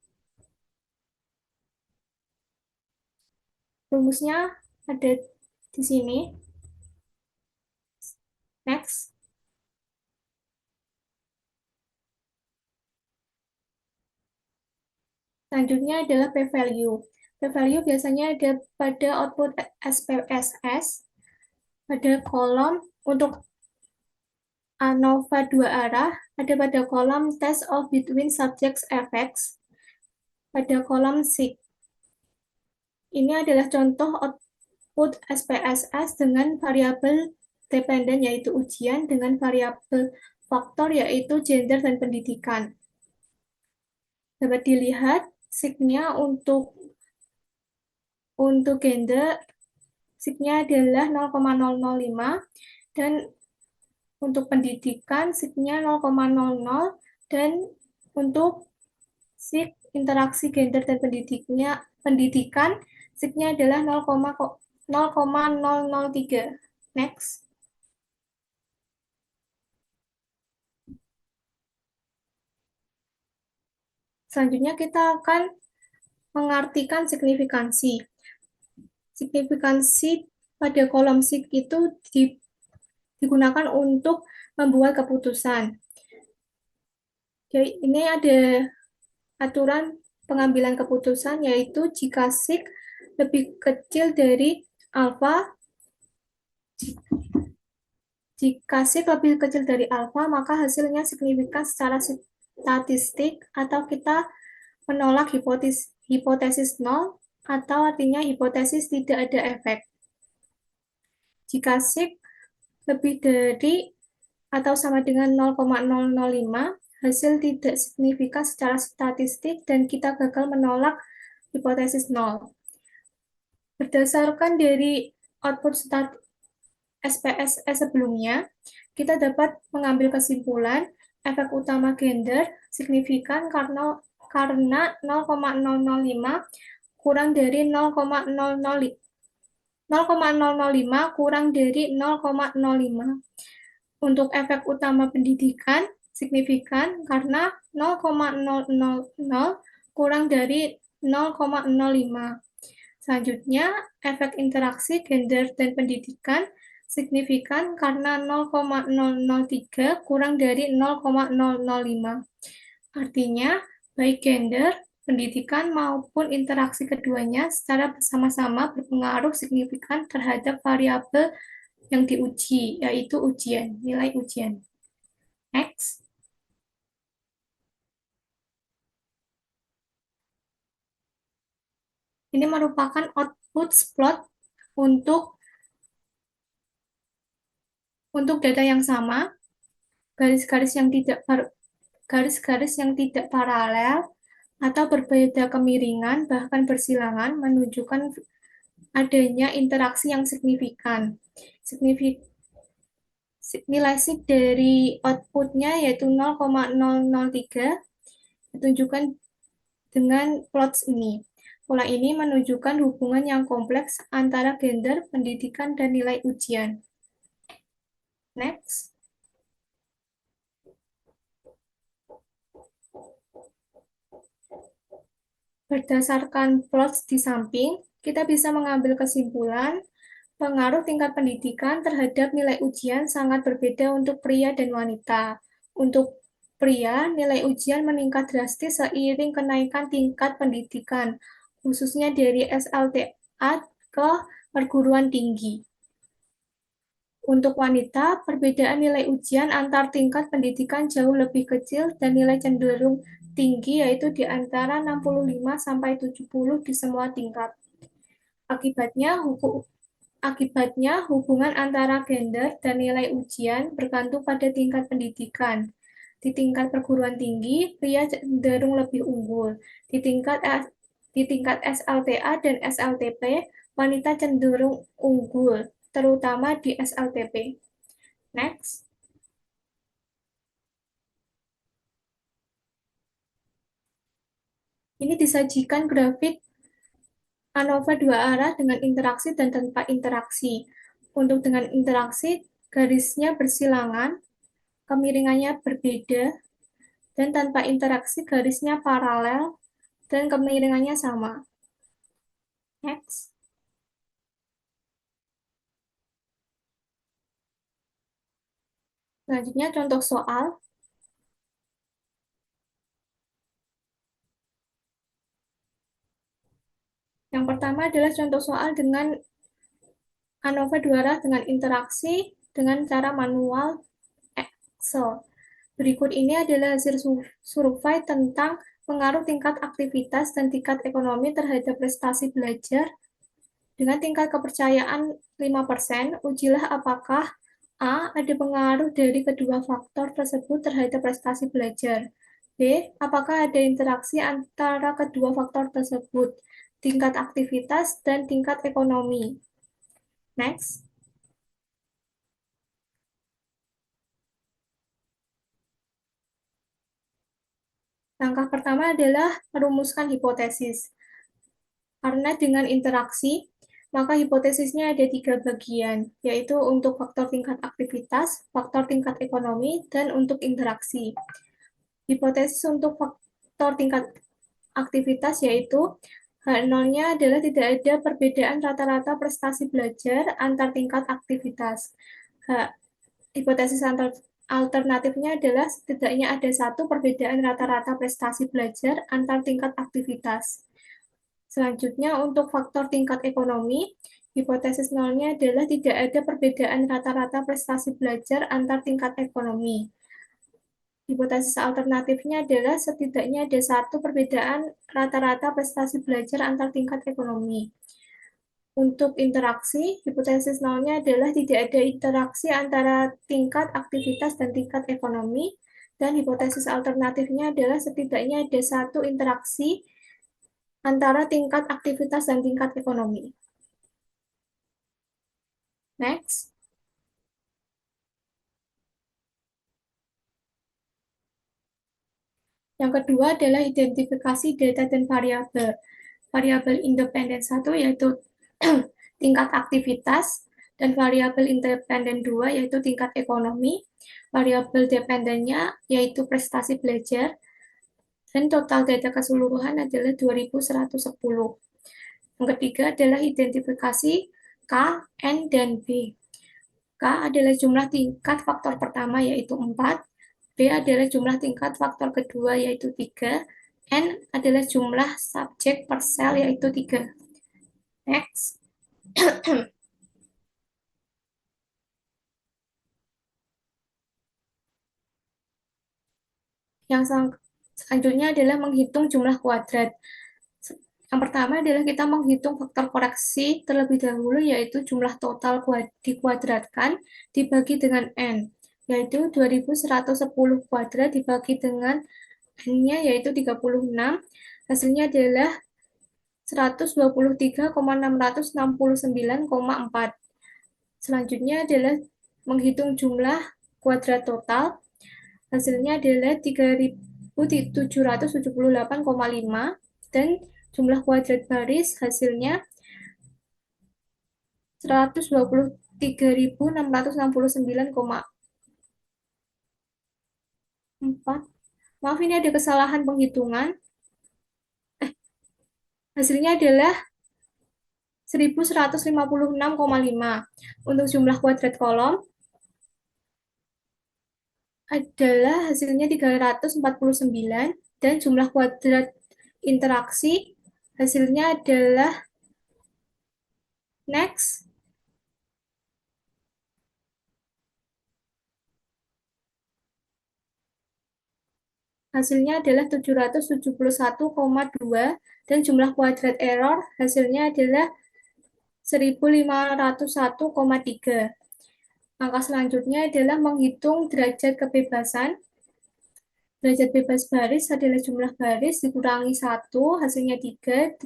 Rumusnya ada di sini. Next. Selanjutnya adalah p-value. P-value biasanya ada pada output SPSS, pada kolom untuk ANOVA dua arah, ada pada kolom test of between subjects effects, pada kolom SIG. Ini adalah contoh output SPSS dengan variabel dependen yaitu ujian, dengan variabel faktor yaitu gender dan pendidikan. Dapat dilihat SIG-nya untuk gender, SIG-nya adalah 0,005 dan untuk pendidikan SIG-nya 0,00 dan untuk SIG interaksi gender dan pendidikan SIG-nya adalah 0,003. Next. Selanjutnya kita akan mengartikan signifikansi. Signifikansi pada kolom SIG itu digunakan untuk membuat keputusan. Jadi ini ada aturan pengambilan keputusan, yaitu jika SIG lebih kecil dari alfa, maka hasilnya signifikan secara statistik, atau kita menolak hipotesis nol, atau artinya hipotesis tidak ada efek. Jika SIG lebih dari atau sama dengan 0,005, hasil tidak signifikan secara statistik dan kita gagal menolak hipotesis nol. Berdasarkan dari output SPSS sebelumnya, kita dapat mengambil kesimpulan efek utama gender signifikan karena 0,005 kurang dari 0,005 kurang dari 0,05. Untuk efek utama pendidikan signifikan karena 0,000 kurang dari 0,05. Selanjutnya, efek interaksi gender dan pendidikan signifikan karena 0,003 kurang dari 0,005. Artinya, baik gender, pendidikan, maupun interaksi keduanya secara bersama-sama berpengaruh signifikan terhadap variabel yang diuji, yaitu ujian, nilai ujian. Next. Ini merupakan output plot untuk data yang sama, garis-garis yang tidak paralel atau berbeda kemiringan bahkan bersilangan menunjukkan adanya interaksi yang signifikan. Nilai SIG dari outputnya yaitu 0,003 ditunjukkan dengan plots ini. Pola ini menunjukkan hubungan yang kompleks antara gender, pendidikan, dan nilai ujian. Next. Berdasarkan plots di samping, kita bisa mengambil kesimpulan pengaruh tingkat pendidikan terhadap nilai ujian sangat berbeda untuk pria dan wanita. Untuk pria, nilai ujian meningkat drastis seiring kenaikan tingkat pendidikan, khususnya dari SLTA ke perguruan tinggi. Untuk wanita, perbedaan nilai ujian antar tingkat pendidikan jauh lebih kecil dan nilai cenderung tinggi, yaitu di antara 65 sampai 70 di semua tingkat. Akibatnya, hubungan antara gender dan nilai ujian bergantung pada tingkat pendidikan. Di tingkat perguruan tinggi, pria cenderung lebih unggul. Di tingkat SLTA dan SLTP, wanita cenderung unggul, terutama di SLTP. Next. Ini disajikan grafik ANOVA dua arah dengan interaksi dan tanpa interaksi. Untuk dengan interaksi, garisnya bersilangan, kemiringannya berbeda, dan tanpa interaksi garisnya paralel, dan kemiringannya sama. Next. Selanjutnya contoh soal. Yang pertama adalah contoh soal dengan ANOVA 2 arah dengan interaksi dengan cara manual Excel. Berikut ini adalah hasil survei tentang pengaruh tingkat aktivitas dan tingkat ekonomi terhadap prestasi belajar. Dengan tingkat kepercayaan 5%, ujilah apakah A. Ada pengaruh dari kedua faktor tersebut terhadap prestasi belajar. B. Apakah ada interaksi antara kedua faktor tersebut, tingkat aktivitas dan tingkat ekonomi. Next. Langkah pertama adalah merumuskan hipotesis. Karena dengan interaksi, maka hipotesisnya ada 3 bagian, yaitu untuk faktor tingkat aktivitas, faktor tingkat ekonomi, dan untuk interaksi. Hipotesis untuk faktor tingkat aktivitas yaitu H0-nya adalah tidak ada perbedaan rata-rata prestasi belajar antar tingkat aktivitas. Hipotesis alternatifnya adalah setidaknya ada satu perbedaan rata-rata prestasi belajar antar tingkat aktivitas. Selanjutnya, untuk faktor tingkat ekonomi, hipotesis nolnya adalah tidak ada perbedaan rata-rata prestasi belajar antar tingkat ekonomi. Hipotesis alternatifnya adalah setidaknya ada satu perbedaan rata-rata prestasi belajar antar tingkat ekonomi. Untuk interaksi, hipotesis nolnya adalah tidak ada interaksi antara tingkat aktivitas dan tingkat ekonomi, dan hipotesis alternatifnya adalah setidaknya ada satu interaksi antara tingkat aktivitas dan tingkat ekonomi. Next. Yang kedua adalah identifikasi data dan variabel. Variabel independen 1 yaitu tingkat aktivitas, dan variabel independen 2 yaitu tingkat ekonomi. Variabel dependennya yaitu prestasi belajar, dan total data keseluruhan adalah 2110. Yang ketiga adalah identifikasi K, N, dan B. K adalah jumlah tingkat faktor pertama yaitu 4, B adalah jumlah tingkat faktor kedua yaitu 3, N adalah jumlah subjek per sel yaitu 3. Next. Yang selanjutnya adalah menghitung jumlah kuadrat. Yang pertama adalah kita menghitung faktor koreksi terlebih dahulu, yaitu jumlah total dikuadratkan dibagi dengan N, yaitu 2110 kuadrat dibagi dengan N-nya yaitu 36, hasilnya adalah 123,669,4. Selanjutnya adalah menghitung jumlah kuadrat total, hasilnya adalah 3778,5, dan jumlah kuadrat baris hasilnya 123.669,4. Maaf, ini ada kesalahan penghitungan. Hasilnya adalah 1156,5. Untuk jumlah kuadrat kolom adalah hasilnya 349, dan jumlah kuadrat interaksi hasilnya adalah next. Hasilnya adalah 771,2, dan jumlah kuadrat error hasilnya adalah 1501,3. Angka selanjutnya adalah menghitung derajat kebebasan. Derajat bebas baris adalah jumlah baris dikurangi 1, hasilnya 3.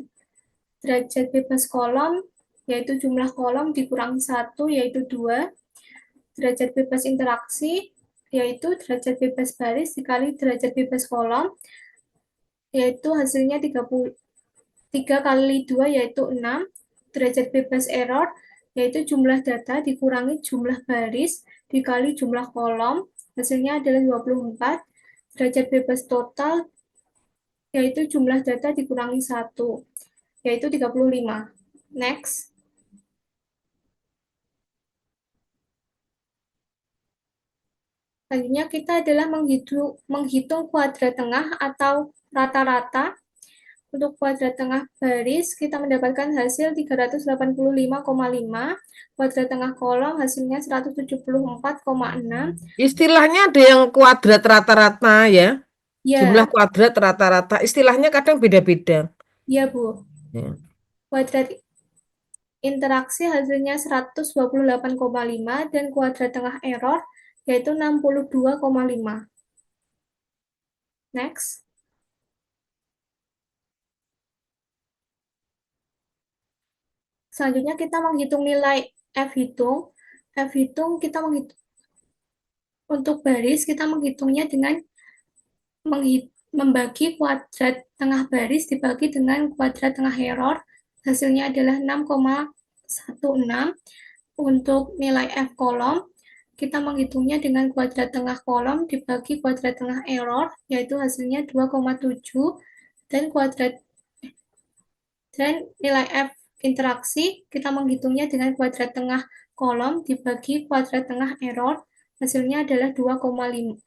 Derajat bebas kolom, yaitu jumlah kolom dikurangi 1, yaitu 2. Derajat bebas interaksi, yaitu derajat bebas baris dikali derajat bebas kolom, yaitu hasilnya 3 kali 2, yaitu 6. Derajat bebas error, yaitu jumlah data dikurangi jumlah baris dikali jumlah kolom, hasilnya adalah 24. Derajat bebas total, yaitu jumlah data dikurangi 1, yaitu 35. Next. Selanjutnya kita adalah menghitung kuadrat tengah atau rata-rata. Untuk kuadrat tengah baris, kita mendapatkan hasil 385,5. Kuadrat tengah kolom hasilnya 174,6. Istilahnya ada yang kuadrat rata-rata ya. Jumlah Ya, kuadrat rata-rata. Istilahnya kadang beda-beda. ya Bu. Ya. Kuadrat interaksi hasilnya 128,5 dan kuadrat tengah error yaitu 62,5. Next. Selanjutnya kita menghitung nilai F hitung. F hitung kita menghitung untuk baris kita menghitungnya dengan membagi kuadrat tengah baris dibagi dengan kuadrat tengah error. Hasilnya adalah 6,16. Untuk nilai F kolom, kita menghitungnya dengan kuadrat tengah kolom dibagi kuadrat tengah error, yaitu hasilnya 2,7. Dan nilai F interaksi, kita menghitungnya dengan kuadrat tengah kolom dibagi kuadrat tengah error, hasilnya adalah 2,05.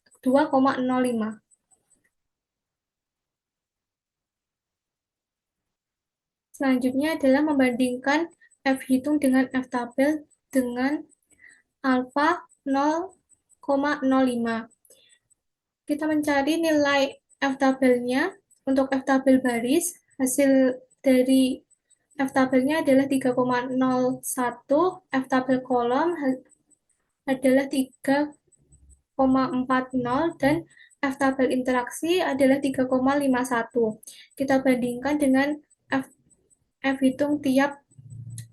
Selanjutnya adalah membandingkan F hitung dengan F tabel dengan alfa 0,05. Kita mencari nilai F tabelnya. Untuk F tabel baris, hasil dari F tabelnya adalah 3,01, F tabel kolom adalah 3,40, dan F tabel interaksi adalah 3,51. Kita bandingkan dengan F hitung tiap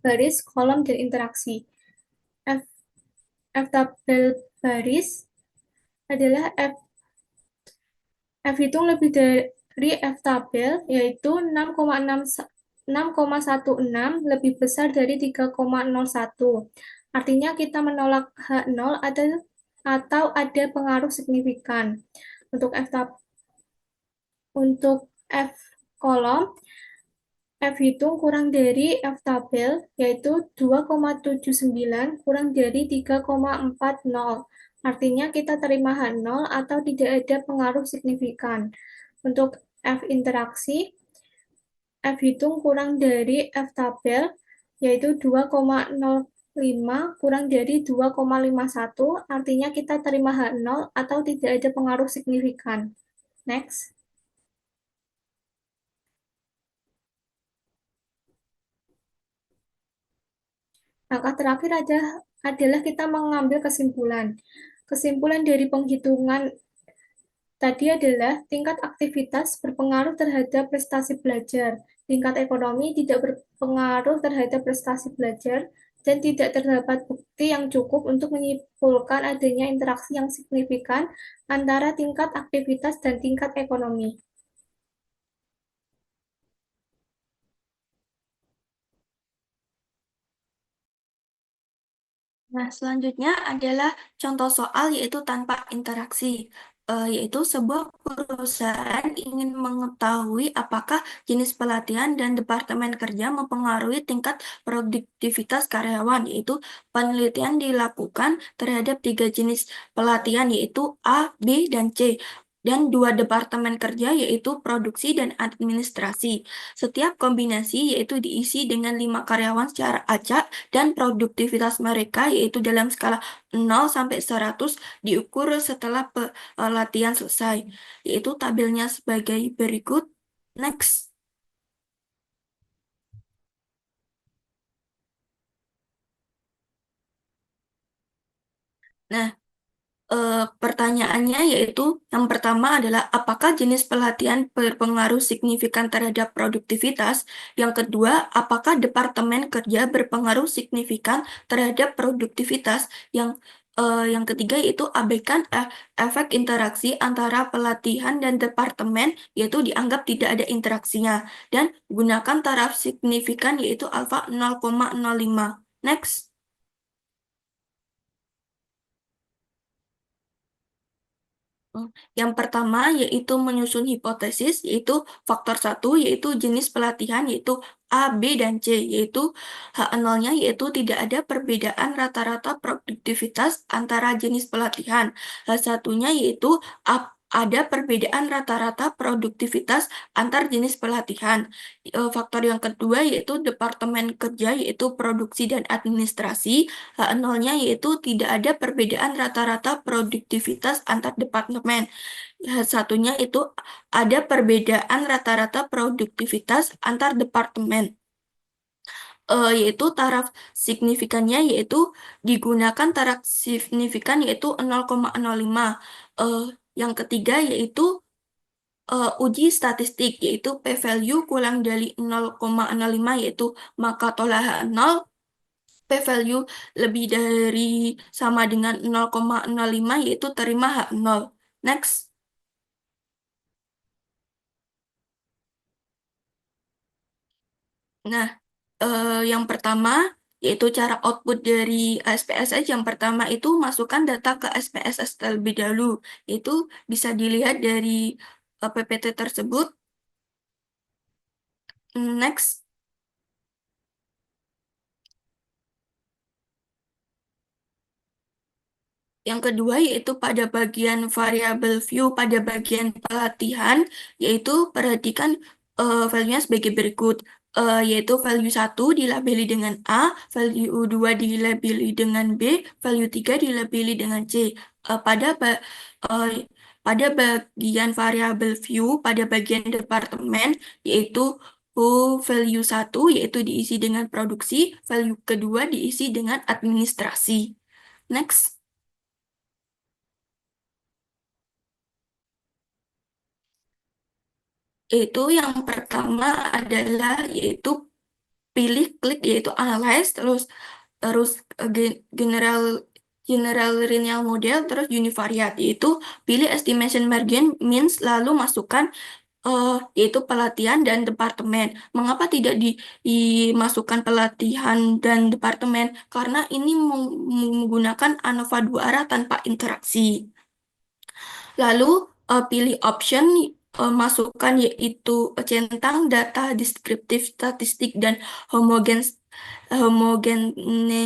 baris, kolom, dan interaksi. F tabel baris adalah F hitung lebih dari F tabel, yaitu 6,16 lebih besar dari 3,01. Artinya kita menolak H0 atau ada pengaruh signifikan. Untuk F kolom, F hitung kurang dari F tabel, yaitu 2,79 kurang dari 3,40. Artinya kita terima H0 atau tidak ada pengaruh signifikan. Untuk F interaksi, F hitung kurang dari F tabel, yaitu 2,05 kurang dari 2,51, artinya kita terima H0 atau tidak ada pengaruh signifikan. Next. Langkah terakhir adalah kita mengambil kesimpulan. Kesimpulan dari penghitungan tadi adalah tingkat aktivitas berpengaruh terhadap prestasi belajar. Tingkat ekonomi tidak berpengaruh terhadap prestasi belajar dan tidak terdapat bukti yang cukup untuk menyimpulkan adanya interaksi yang signifikan antara tingkat aktivitas dan tingkat ekonomi. Nah, selanjutnya adalah contoh soal yaitu tanpa interaksi. Yaitu sebuah perusahaan ingin mengetahui apakah jenis pelatihan dan departemen kerja mempengaruhi tingkat produktivitas karyawan, yaitu penelitian dilakukan terhadap 3 jenis pelatihan yaitu A, B, dan C. Dan 2 departemen kerja yaitu produksi dan administrasi. Setiap kombinasi yaitu diisi dengan 5 karyawan secara acak dan produktivitas mereka yaitu dalam skala 0 sampai 100 diukur setelah pelatihan selesai. Yaitu tabelnya sebagai berikut. Next. Nah, pertanyaannya yaitu yang pertama adalah apakah jenis pelatihan berpengaruh signifikan terhadap produktivitas? Yang kedua, apakah departemen kerja berpengaruh signifikan terhadap produktivitas? Yang ketiga yaitu abaikan efek interaksi antara pelatihan dan departemen, yaitu dianggap tidak ada interaksinya. Dan gunakan taraf signifikan yaitu alfa 0,05. Next. Yang pertama yaitu menyusun hipotesis, yaitu faktor 1, yaitu jenis pelatihan, yaitu A, B, dan C, yaitu H0-nya, yaitu tidak ada perbedaan rata-rata produktivitas antara jenis pelatihan. H1-nya yaitu ada perbedaan rata-rata produktivitas antar jenis pelatihan. Faktor yang kedua yaitu departemen kerja, yaitu produksi dan administrasi. Nolnya yaitu tidak ada perbedaan rata-rata produktivitas antar departemen. Satunya itu ada perbedaan rata-rata produktivitas antar departemen. Yaitu taraf signifikannya yaitu digunakan taraf signifikan yaitu 0,05. Yang ketiga yaitu uji statistik yaitu p-value kurang dari 0,05 yaitu maka tolak 0, p-value lebih dari sama dengan 0,05 yaitu terima H0. Next. Nah, yang pertama yaitu cara output dari SPSS. Yang pertama itu masukkan data ke SPSS terlebih dahulu. Itu bisa dilihat dari PPT tersebut. Next. Yang kedua yaitu pada bagian variable view pada bagian pelatihan, yaitu perhatikan value-nya sebagai berikut. Yaitu value 1 dilabeli dengan A, value 2 dilabeli dengan B, value 3 dilabeli dengan C. Eh, pada bagian variable view, pada bagian departemen, yaitu value 1 yaitu diisi dengan produksi, value kedua diisi dengan administrasi. Next. Itu yang pertama adalah yaitu pilih klik yaitu analyze terus terus general general linear model terus univariate yaitu pilih estimation margin means lalu masukkan yaitu pelatihan dan departemen. Mengapa tidak dimasukkan pelatihan dan departemen? Karena ini menggunakan ANOVA 2 arah tanpa interaksi. Lalu pilih option masukkan yaitu centang data deskriptif statistik dan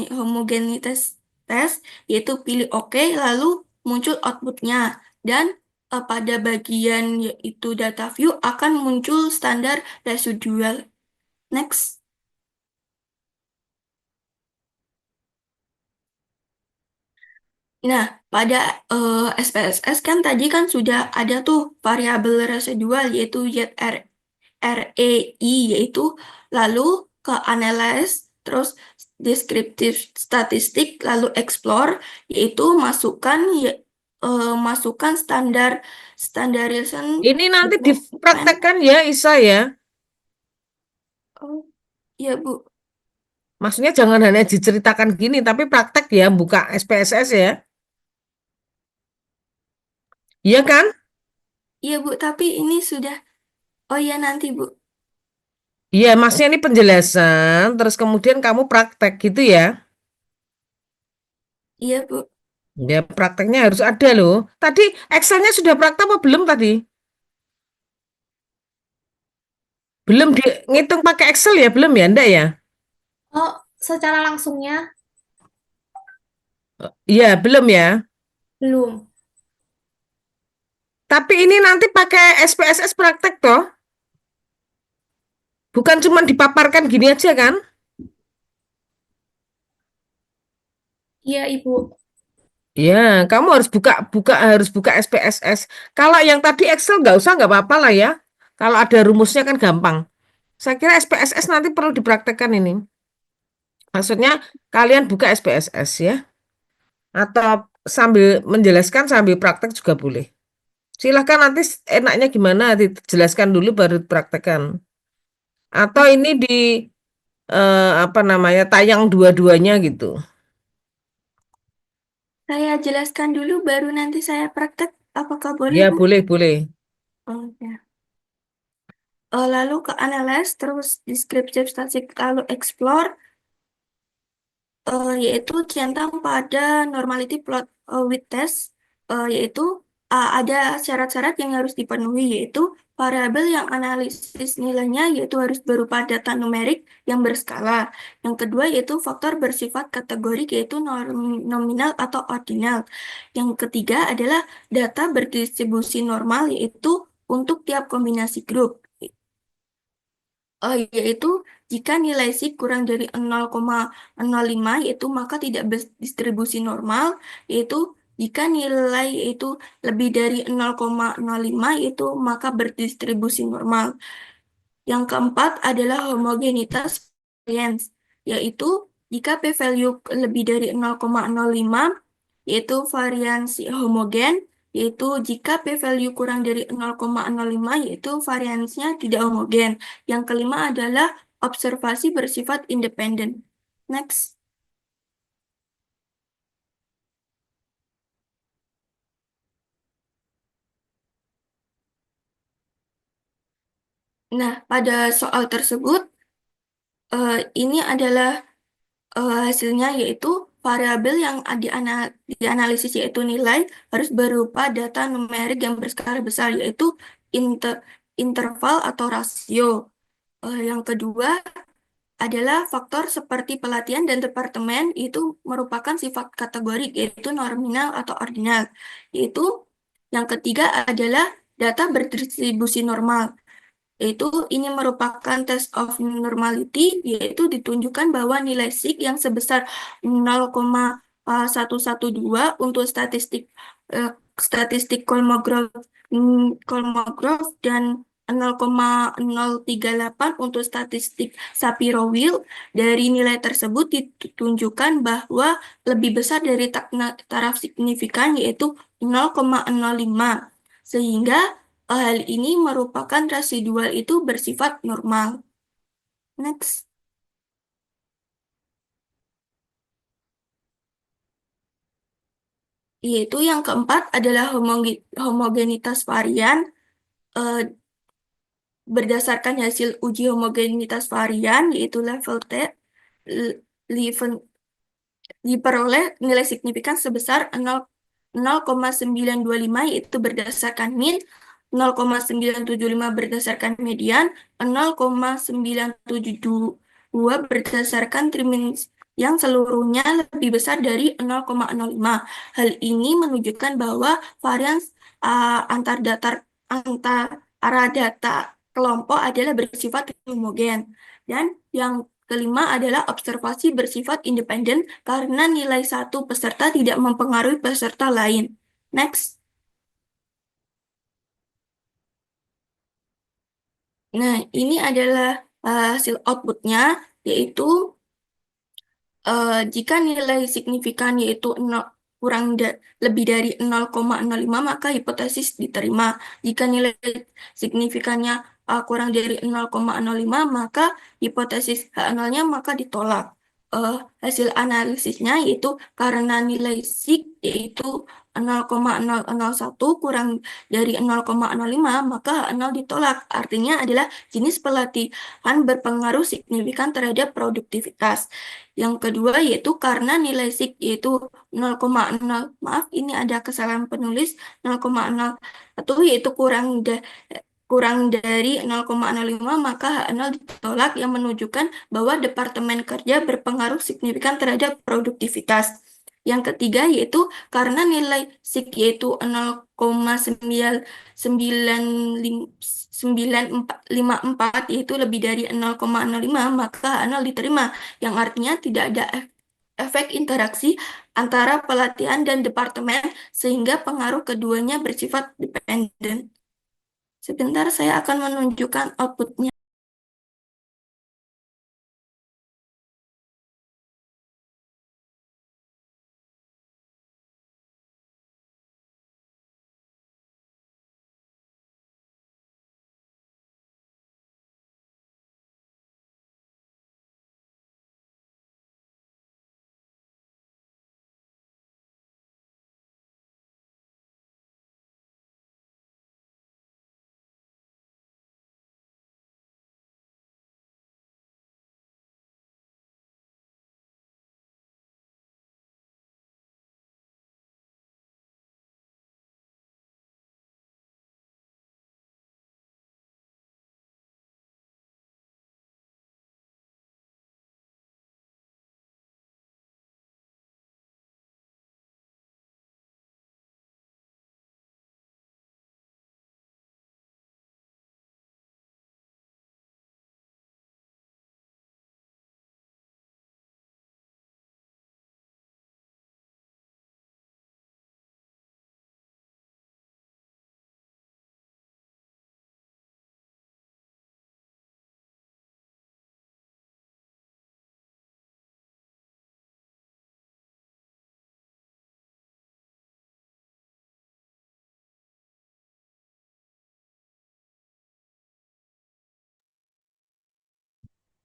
homogenitas tes yaitu pilih OK lalu muncul outputnya dan pada bagian yaitu data view akan muncul standar residual. Next. Nah, pada SPSS kan tadi kan sudah ada tuh variabel residual yaitu ZREI yaitu lalu ke analyze terus descriptive statistik lalu explore yaitu masukkan standardization Ini nanti development. dipraktekkan ya, Isa ya. Oh, ya Bu. Maksudnya jangan hanya diceritakan gini, tapi praktek ya, buka SPSS ya. Iya kan? Iya Bu, tapi ini sudah. Oh ya nanti Bu. Iya, maksudnya ini penjelasan, terus kemudian kamu praktek gitu ya. Iya Bu. Ya, prakteknya harus ada loh. Tadi Excelnya sudah praktek apa belum tadi? Belum ngitung pakai Excel ya, belum ya, enggak ya? Oh, secara langsungnya Iya, belum ya. belum. Tapi ini nanti pakai SPSS praktek toh? Bukan cuma dipaparkan gini aja kan? Iya, Ibu. Ya, kamu harus buka SPSS. Kalau yang tadi Excel nggak usah, nggak apa-apa lah ya. Kalau ada rumusnya kan gampang. Saya kira SPSS nanti perlu dipraktekkan ini. Maksudnya kalian buka SPSS ya, atau sambil menjelaskan sambil praktek juga boleh. Silahkan nanti enaknya gimana dijelaskan dulu baru dipraktekkan. Atau ini di apa namanya tayang dua-duanya gitu. Saya jelaskan dulu baru nanti saya praktek. Apakah boleh Ya Bu? boleh boleh. Oh, ya. Lalu ke analyze, terus descriptive statistik, lalu explore, yaitu centang pada normality plot with test, yaitu ada syarat-syarat yang harus dipenuhi, yaitu variabel yang analisis nilainya yaitu harus berupa data numerik yang berskala. Yang kedua yaitu faktor bersifat kategorik yaitu nominal atau ordinal. Yang ketiga adalah data berdistribusi normal yaitu untuk tiap kombinasi grup. Yaitu jika nilai SIG kurang dari 0,05 yaitu maka tidak berdistribusi normal, yaitu jika nilai itu lebih dari 0,05 yaitu maka berdistribusi normal. Yang keempat adalah homogenitas variance, yaitu jika p-value lebih dari 0,05 yaitu variansi homogen, yaitu jika p-value kurang dari 0,05 yaitu variansnya tidak homogen. Yang kelima adalah observasi bersifat independen. Next. Nah, pada soal tersebut, ini adalah hasilnya yaitu variabel yang dianalisis yaitu nilai harus berupa data numerik yang berskala besar yaitu interval atau rasio. Yang kedua adalah faktor seperti pelatihan dan departemen itu merupakan sifat kategorik yaitu nominal atau ordinal. Yaitu yang ketiga adalah data berdistribusi normal. Yaitu ini merupakan test of normality, yaitu ditunjukkan bahwa nilai SIG yang sebesar 0,112 untuk eh, statistik Kolmogorov dan 0,038 untuk statistik Shapiro-Wilk. Dari nilai tersebut ditunjukkan bahwa lebih besar dari taraf signifikan yaitu 0,05. Sehingga hal ini merupakan residual itu bersifat normal. Next. Yaitu yang keempat adalah homogenitas varian. Eh, Berdasarkan hasil uji homogenitas varian, yaitu level T, diperoleh nilai signifikan sebesar 0,925 yaitu berdasarkan mean, 0,975 berdasarkan median, 0,972 berdasarkan trimin yang seluruhnya lebih besar dari 0,05. Hal ini menunjukkan bahwa varians antara data kelompok adalah bersifat homogen. Dan yang kelima adalah observasi bersifat independen karena nilai satu peserta tidak mempengaruhi peserta lain. Next. Nah, ini adalah hasil outputnya, yaitu jika nilai signifikan yaitu lebih dari 0,05 maka hipotesis diterima. Jika nilai signifikannya kurang dari 0,05 maka hipotesis H0-nya maka ditolak. Hasil analisisnya yaitu karena nilai SIG yaitu 0,001 kurang dari 0,05 maka H0 ditolak. Artinya adalah jenis pelatihan berpengaruh signifikan terhadap produktivitas. Yang kedua yaitu karena nilai SIG yaitu 0,0, maaf ini ada kesalahan penulis, 0,01 yaitu kurang dari 0,05 maka H0 ditolak yang menunjukkan bahwa Departemen Kerja berpengaruh signifikan terhadap produktivitas. Yang ketiga yaitu karena nilai SIG yaitu 0,954 yaitu lebih dari 0,05 maka H0 diterima yang artinya tidak ada efek interaksi antara pelatihan dan departemen sehingga pengaruh keduanya bersifat dependen. Sebentar saya akan menunjukkan outputnya.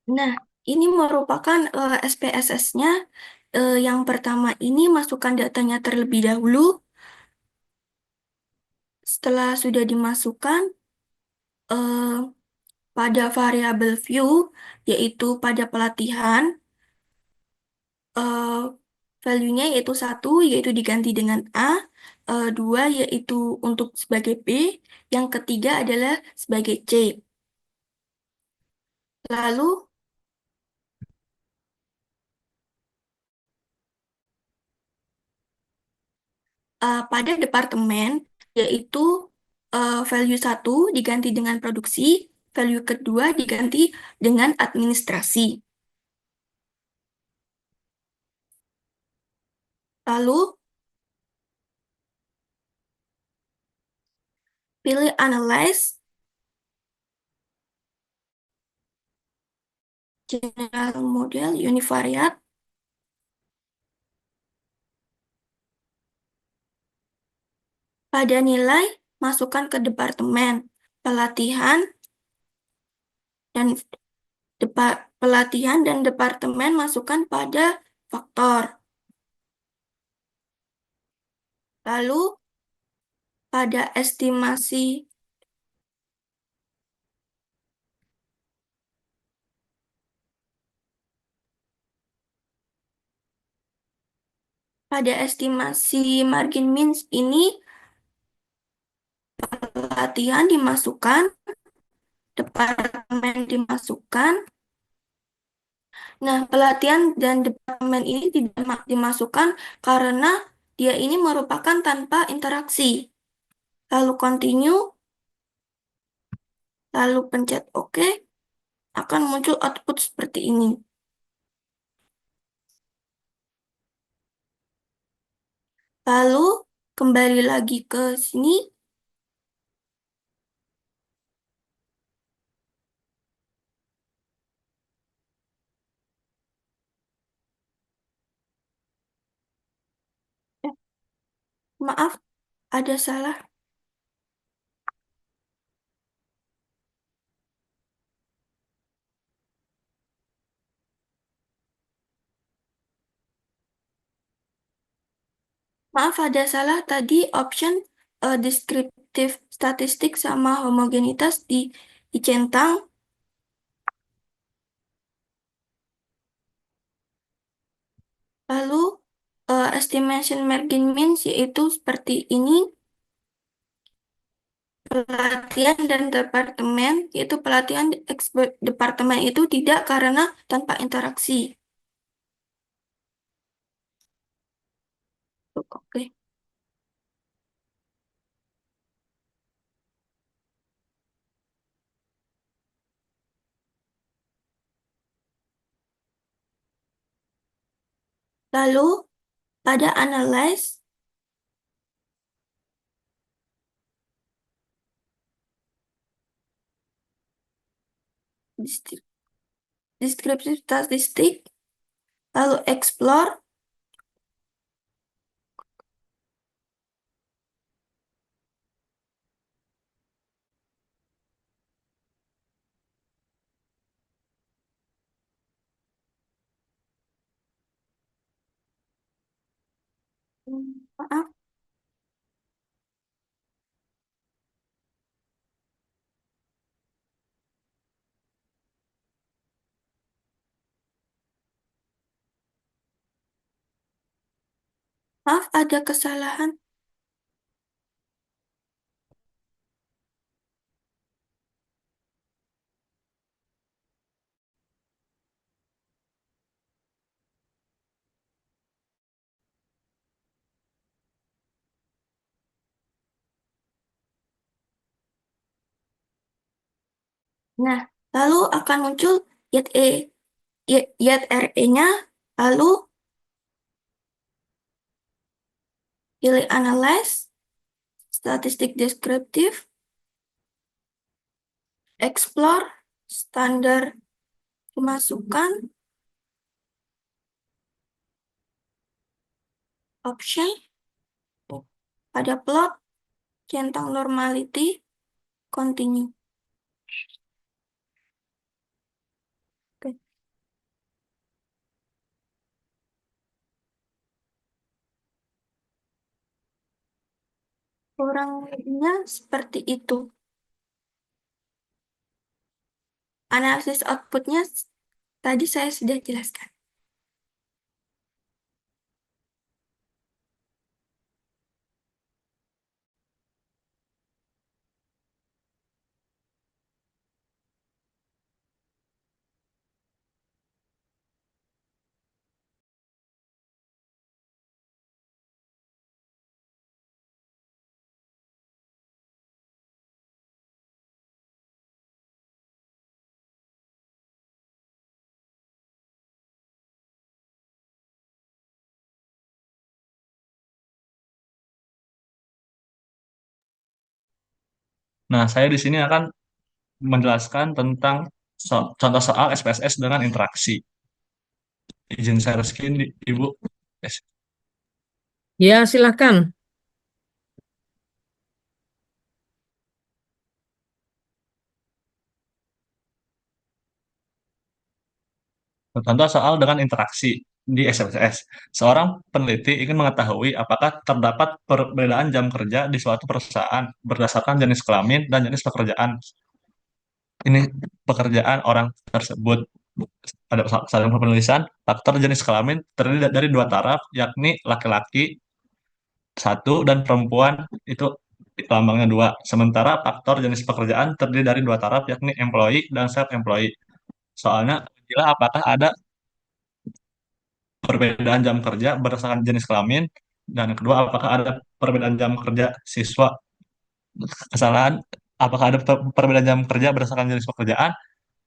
Nah, ini merupakan SPSS-nya. Yang pertama ini masukkan datanya terlebih dahulu. Setelah sudah dimasukkan eh, pada variabel view, yaitu pada pelatihan, eh, value-nya yaitu 1, yaitu diganti dengan A, 2 yaitu untuk sebagai B, yang ketiga adalah sebagai C. Lalu pada departemen, yaitu value 1 diganti dengan produksi, value kedua diganti dengan administrasi. Lalu pilih analyze, general model, univariate. Pada nilai, masukkan ke departemen pelatihan dan pelatihan dan departemen masukkan pada faktor. Lalu pada estimasi margin mean ini pelatihan dimasukkan, departemen dimasukkan. Nah, pelatihan dan departemen ini tidak dimasukkan karena dia ini merupakan tanpa interaksi. Lalu continue, lalu pencet OK, akan muncul output seperti ini. Lalu kembali lagi ke sini. Eh, maaf, ada salah. Maaf, ada salah tadi option descriptive statistik sama homogenitas dicentang. Lalu estimation margin means yaitu seperti ini. Pelatihan dan departemen, yaitu pelatihan departemen itu tidak karena tanpa interaksi. Oke. Lalu pada analyze, descriptive statistik, lalu explore, maaf, maaf ada kesalahan. Nah, lalu akan muncul yet RE-nya, lalu pilih analyze, statistik deskriptif, explore, standar dimasukkan, option, pada plot, centang normality, continue. Oke. Kurang lebihnya seperti itu. Analisis outputnya tadi saya sudah jelaskan. Nah, saya di sini akan menjelaskan tentang contoh soal SPSS dengan interaksi. Izin share screen, Ibu. Yes. Ya, silakan. Contoh soal dengan interaksi di SPSS. Seorang peneliti ingin mengetahui apakah terdapat perbedaan jam kerja di suatu perusahaan berdasarkan jenis kelamin dan jenis pekerjaan. Ini pekerjaan orang tersebut. Ada saling penulisan, faktor jenis kelamin terdiri dari dua taraf, yakni laki-laki satu dan perempuan itu lambangnya dua. Sementara faktor jenis pekerjaan terdiri dari dua taraf, yakni employee dan self-employed. Soalnya, bila apakah ada perbedaan jam kerja berdasarkan jenis kelamin, dan yang kedua, apakah ada perbedaan jam kerja siswa, kesalahan, apakah ada perbedaan jam kerja berdasarkan jenis pekerjaan,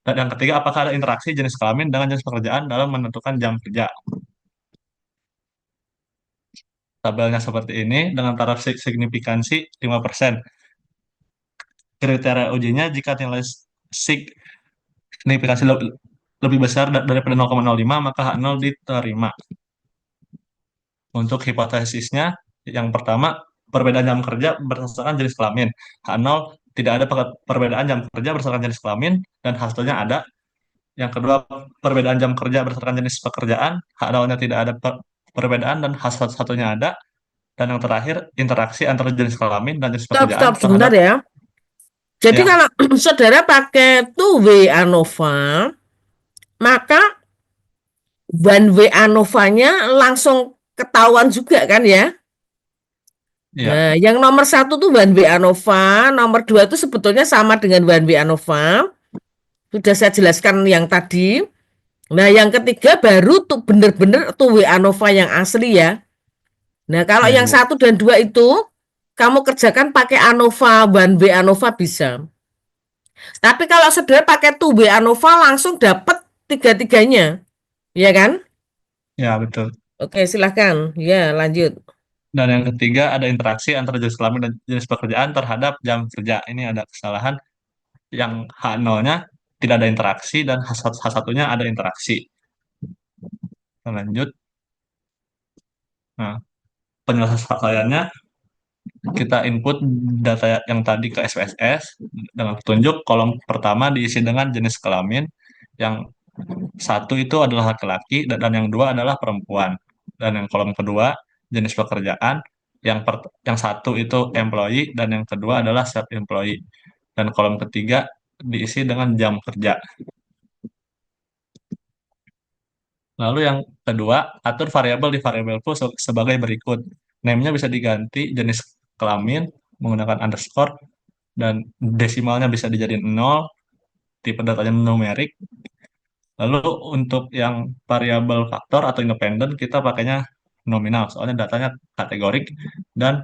dan yang ketiga, apakah ada interaksi jenis kelamin dengan jenis pekerjaan dalam menentukan jam kerja. Tabelnya seperti ini dengan taraf signifikansi 5%. Kriteria ujinya jika nilai signifikansi lebih besar daripada 0,05 maka H0 diterima. Untuk hipotesisnya, yang pertama, perbedaan jam kerja berdasarkan jenis kelamin. H0 tidak ada perbedaan jam kerja berdasarkan jenis kelamin dan hasilnya ada. Yang kedua, perbedaan jam kerja berdasarkan jenis pekerjaan. H0-nya tidak ada perbedaan dan hasil satunya ada. Dan yang terakhir, interaksi antara jenis kelamin dan jenis Stop, pekerjaan stop, sebentar terhadap ya. Jadi ya, kalau saudara pakai two way ANOVA, maka one way ANOVA-nya langsung ketahuan juga kan ya? ya, Nah, yang nomor satu tuh one way ANOVA, nomor dua itu sebetulnya sama dengan one way ANOVA. Sudah saya jelaskan yang tadi. Nah, yang ketiga baru tuh bener-bener two way ANOVA yang asli ya. Nah, kalau ya yang Ibu. satu dan dua itu kamu kerjakan pakai ANOVA, one way ANOVA bisa. Tapi kalau saudara pakai two way ANOVA langsung dapat tiga-tiganya, ya kan? Ya, betul. Oke, silahkan. Ya, lanjut. Dan yang ketiga ada interaksi antara jenis kelamin dan jenis pekerjaan terhadap jam kerja. Ini ada kesalahan yang H0-nya tidak ada interaksi dan H1-nya ada interaksi. Kita lanjut. Nah, penyelesaiannya kita input data yang tadi ke SPSS dengan petunjuk kolom pertama diisi dengan jenis kelamin, yang satu itu adalah laki-laki dan yang dua adalah perempuan. Dan yang kolom kedua jenis pekerjaan, yang satu itu employee dan yang kedua adalah self employee. Dan kolom ketiga diisi dengan jam kerja. Lalu yang kedua, atur variabel di variabel foo sebagai berikut. Name-nya bisa diganti jenis kelamin menggunakan underscore dan desimalnya bisa dijadiin 0, tipe datanya numerik. Lalu untuk yang variabel faktor atau independen kita pakainya nominal, soalnya datanya kategorik, dan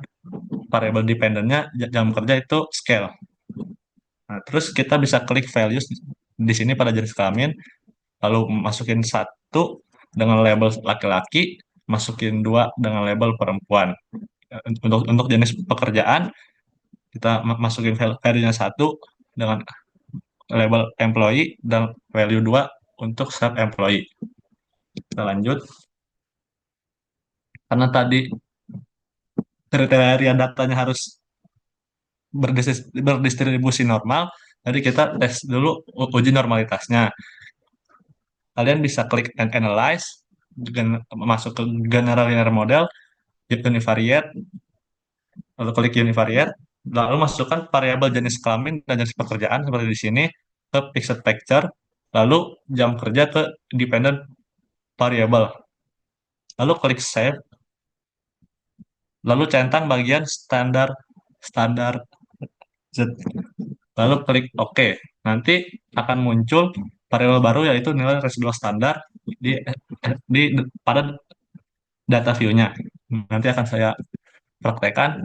variabel dependennya jam kerja itu scale. Nah, terus kita bisa klik values di sini pada jenis kelamin, lalu masukin satu dengan label laki-laki, masukin dua dengan label perempuan. Untuk jenis pekerjaan kita masukin value-nya satu dengan label employee dan value 2 untuk self employee. Kita lanjut. Karena tadi kriteria datanya harus berdistribusi normal, jadi kita tes dulu uji normalitasnya. Kalian bisa klik and analyze, masuk ke general linear model, univariate, lalu klik univariate, lalu masukkan variabel jenis kelamin dan jenis pekerjaan seperti di sini ke fixed factor, lalu jam kerja ke dependent variable, lalu klik save, lalu centang bagian standar standar Z, lalu klik OK. Nanti akan muncul variabel baru yaitu nilai residual standar di pada data view-nya. Nanti akan saya praktekkan,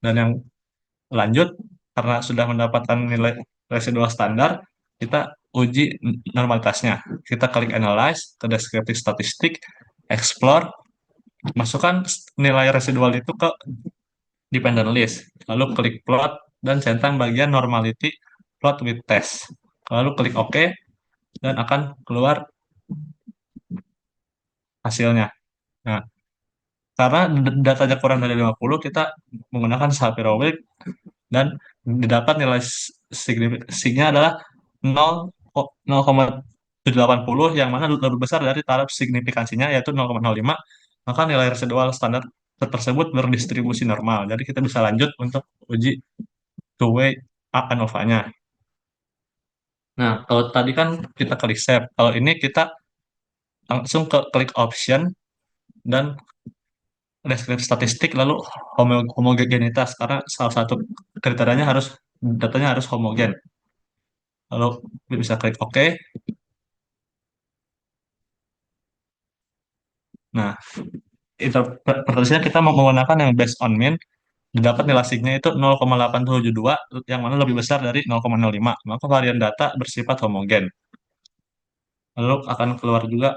dan yang lanjut karena sudah mendapatkan nilai residual standar, kita uji normalitasnya. Kita klik analyze ke descriptive statistik, explore, masukkan nilai residual itu ke dependent list, lalu klik plot dan centang bagian normality plot with test, lalu klik OK dan akan keluar hasilnya. Nah, karena datanya kurang dari 50, kita menggunakan Shapiro Wilk dan didapat nilai signya adalah 0,780, yang mana lebih besar dari taraf signifikansinya yaitu 0,05, maka nilai residual standar tersebut berdistribusi normal. Jadi kita bisa lanjut untuk uji two-way ANOVA-nya. Nah, kalau tadi kan kita klik save. Kalau ini kita langsung ke klik option dan deskripsi statistik, lalu homogenitas, karena salah satu kriterianya harus datanya harus homogen. Lalu bisa klik OK. Nah, interpretasinya kita mau menggunakan yang based on mean, didapat nilai signya itu 0,872, yang mana lebih besar dari 0,05, maka varian data bersifat homogen. Lalu akan keluar juga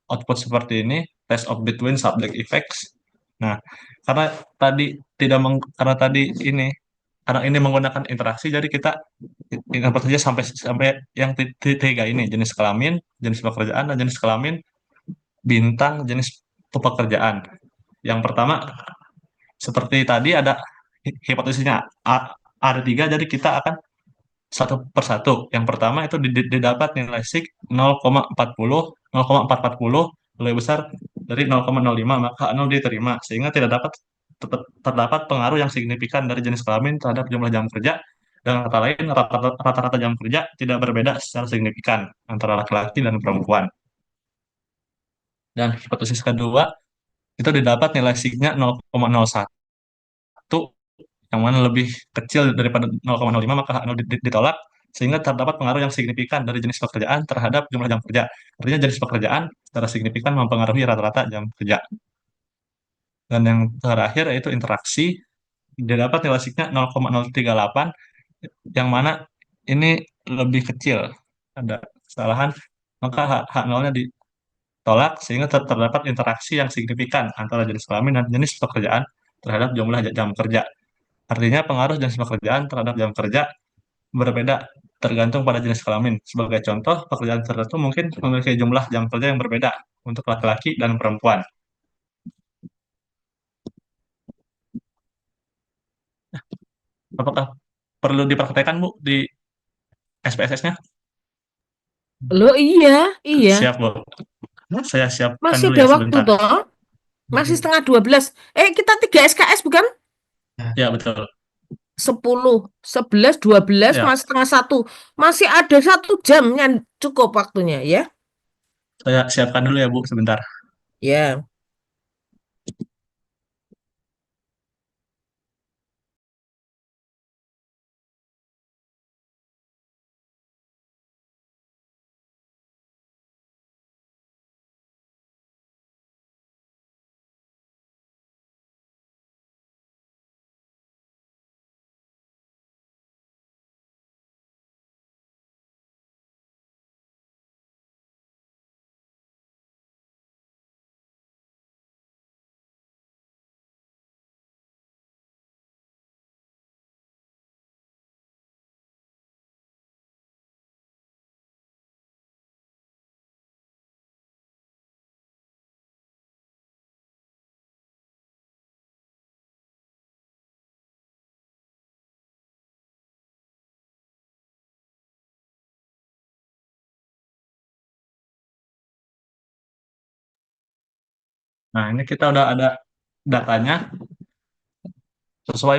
output seperti ini, test of between subject effects. Nah, karena tadi tidak karena tadi ini karena ini menggunakan interaksi, jadi kita interpretasinya sampai sampai yang tiga ini: jenis kelamin, jenis pekerjaan, dan jenis kelamin bintang jenis pekerjaan. Yang pertama, seperti tadi ada hipotesisnya ada tiga, jadi kita akan satu persatu. Yang pertama itu didapat nilai sig 0,40, 0,440 lebih besar dari 0,05, maka 0 diterima, sehingga tidak dapat terdapat pengaruh yang signifikan dari jenis kelamin terhadap jumlah jam kerja. Dan kata lain, rata-rata jam kerja tidak berbeda secara signifikan antara laki-laki dan perempuan. Dan hipotesis kedua itu didapat nilai signya 0,01, yang mana lebih kecil daripada 0,05, maka 0 ditolak, sehingga terdapat pengaruh yang signifikan dari jenis pekerjaan terhadap jumlah jam kerja. Artinya jenis pekerjaan secara signifikan mempengaruhi rata-rata jam kerja. Dan yang terakhir yaitu interaksi, didapat nilai signya 0,038, yang mana ini lebih kecil, ada kesalahan, maka H0-nya ditolak, sehingga terdapat interaksi yang signifikan antara jenis kelamin dan jenis pekerjaan terhadap jumlah jam kerja. Artinya pengaruh jenis pekerjaan terhadap jam kerja berbeda tergantung pada jenis kelamin. Sebagai contoh, pekerjaan tertentu mungkin memiliki jumlah jam kerja yang berbeda untuk laki-laki dan perempuan. Apakah perlu dipraktekkan, Bu, di SPSS-nya? Loh iya, iya. Siap, Bu. Saya siapkan Masih dulu ada ya waktu sebentar. toh. Masih setengah 12. Kita 3 SKS bukan? Ya, betul. 10, 11, 12, Ya, masih setengah 1. Masih ada 1 jam yang cukup waktunya ya. saya siapkan dulu ya, Bu, sebentar. Ya. Nah, ini kita udah ada datanya. sesuai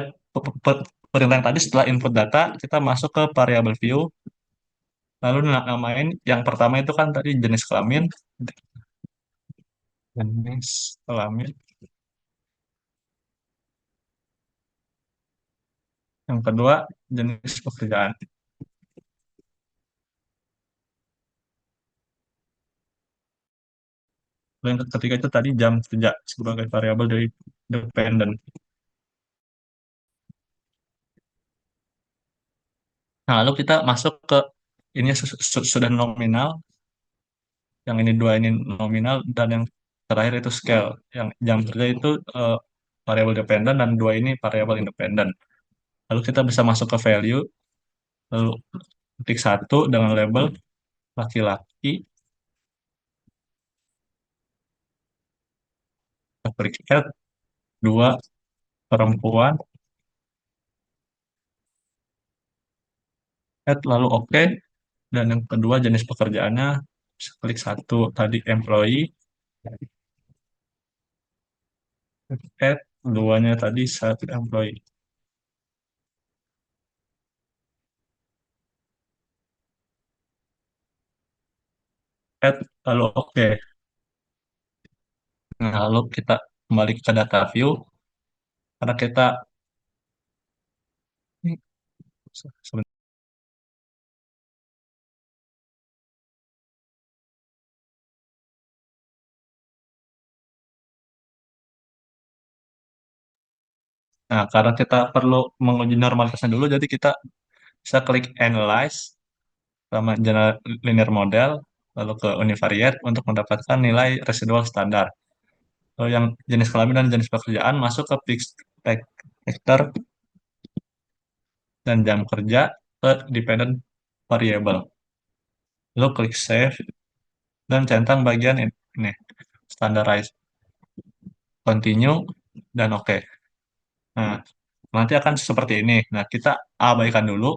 perintah yang tadi. Setelah input data, kita masuk ke variable view, lalu namain yang pertama itu kan tadi jenis kelamin, yang kedua jenis pekerjaan. Lalu yang ketiga itu tadi jam kerja sebagai variabel dari dependent. Nah, lalu kita masuk ke ini sudah nominal, yang ini dua ini nominal, dan yang terakhir itu scale. Yang jam kerja itu variabel dependent, dan dua ini variabel independent. Lalu kita bisa masuk ke value, lalu ketik satu dengan label laki-laki, kita klik add, dua perempuan, add, lalu oke. Dan yang kedua jenis pekerjaannya, bisa klik satu tadi employee, add, duanya tadi satu employee, add, lalu oke. Nah, lalu kita kembali ke data view, karena kita ini sebentar. Nah, karena kita perlu menguji normalitasnya dulu, jadi kita bisa klik analyze sama general linear model, lalu ke univariate untuk mendapatkan nilai residual standar. Lalu yang jenis kelamin dan jenis pekerjaan masuk ke fixed factor dan jam kerja ke dependent variable. Lalu klik save dan centang bagian ini standardize, continue, dan oke. Nah, nanti akan seperti ini. Nah, kita abaikan dulu,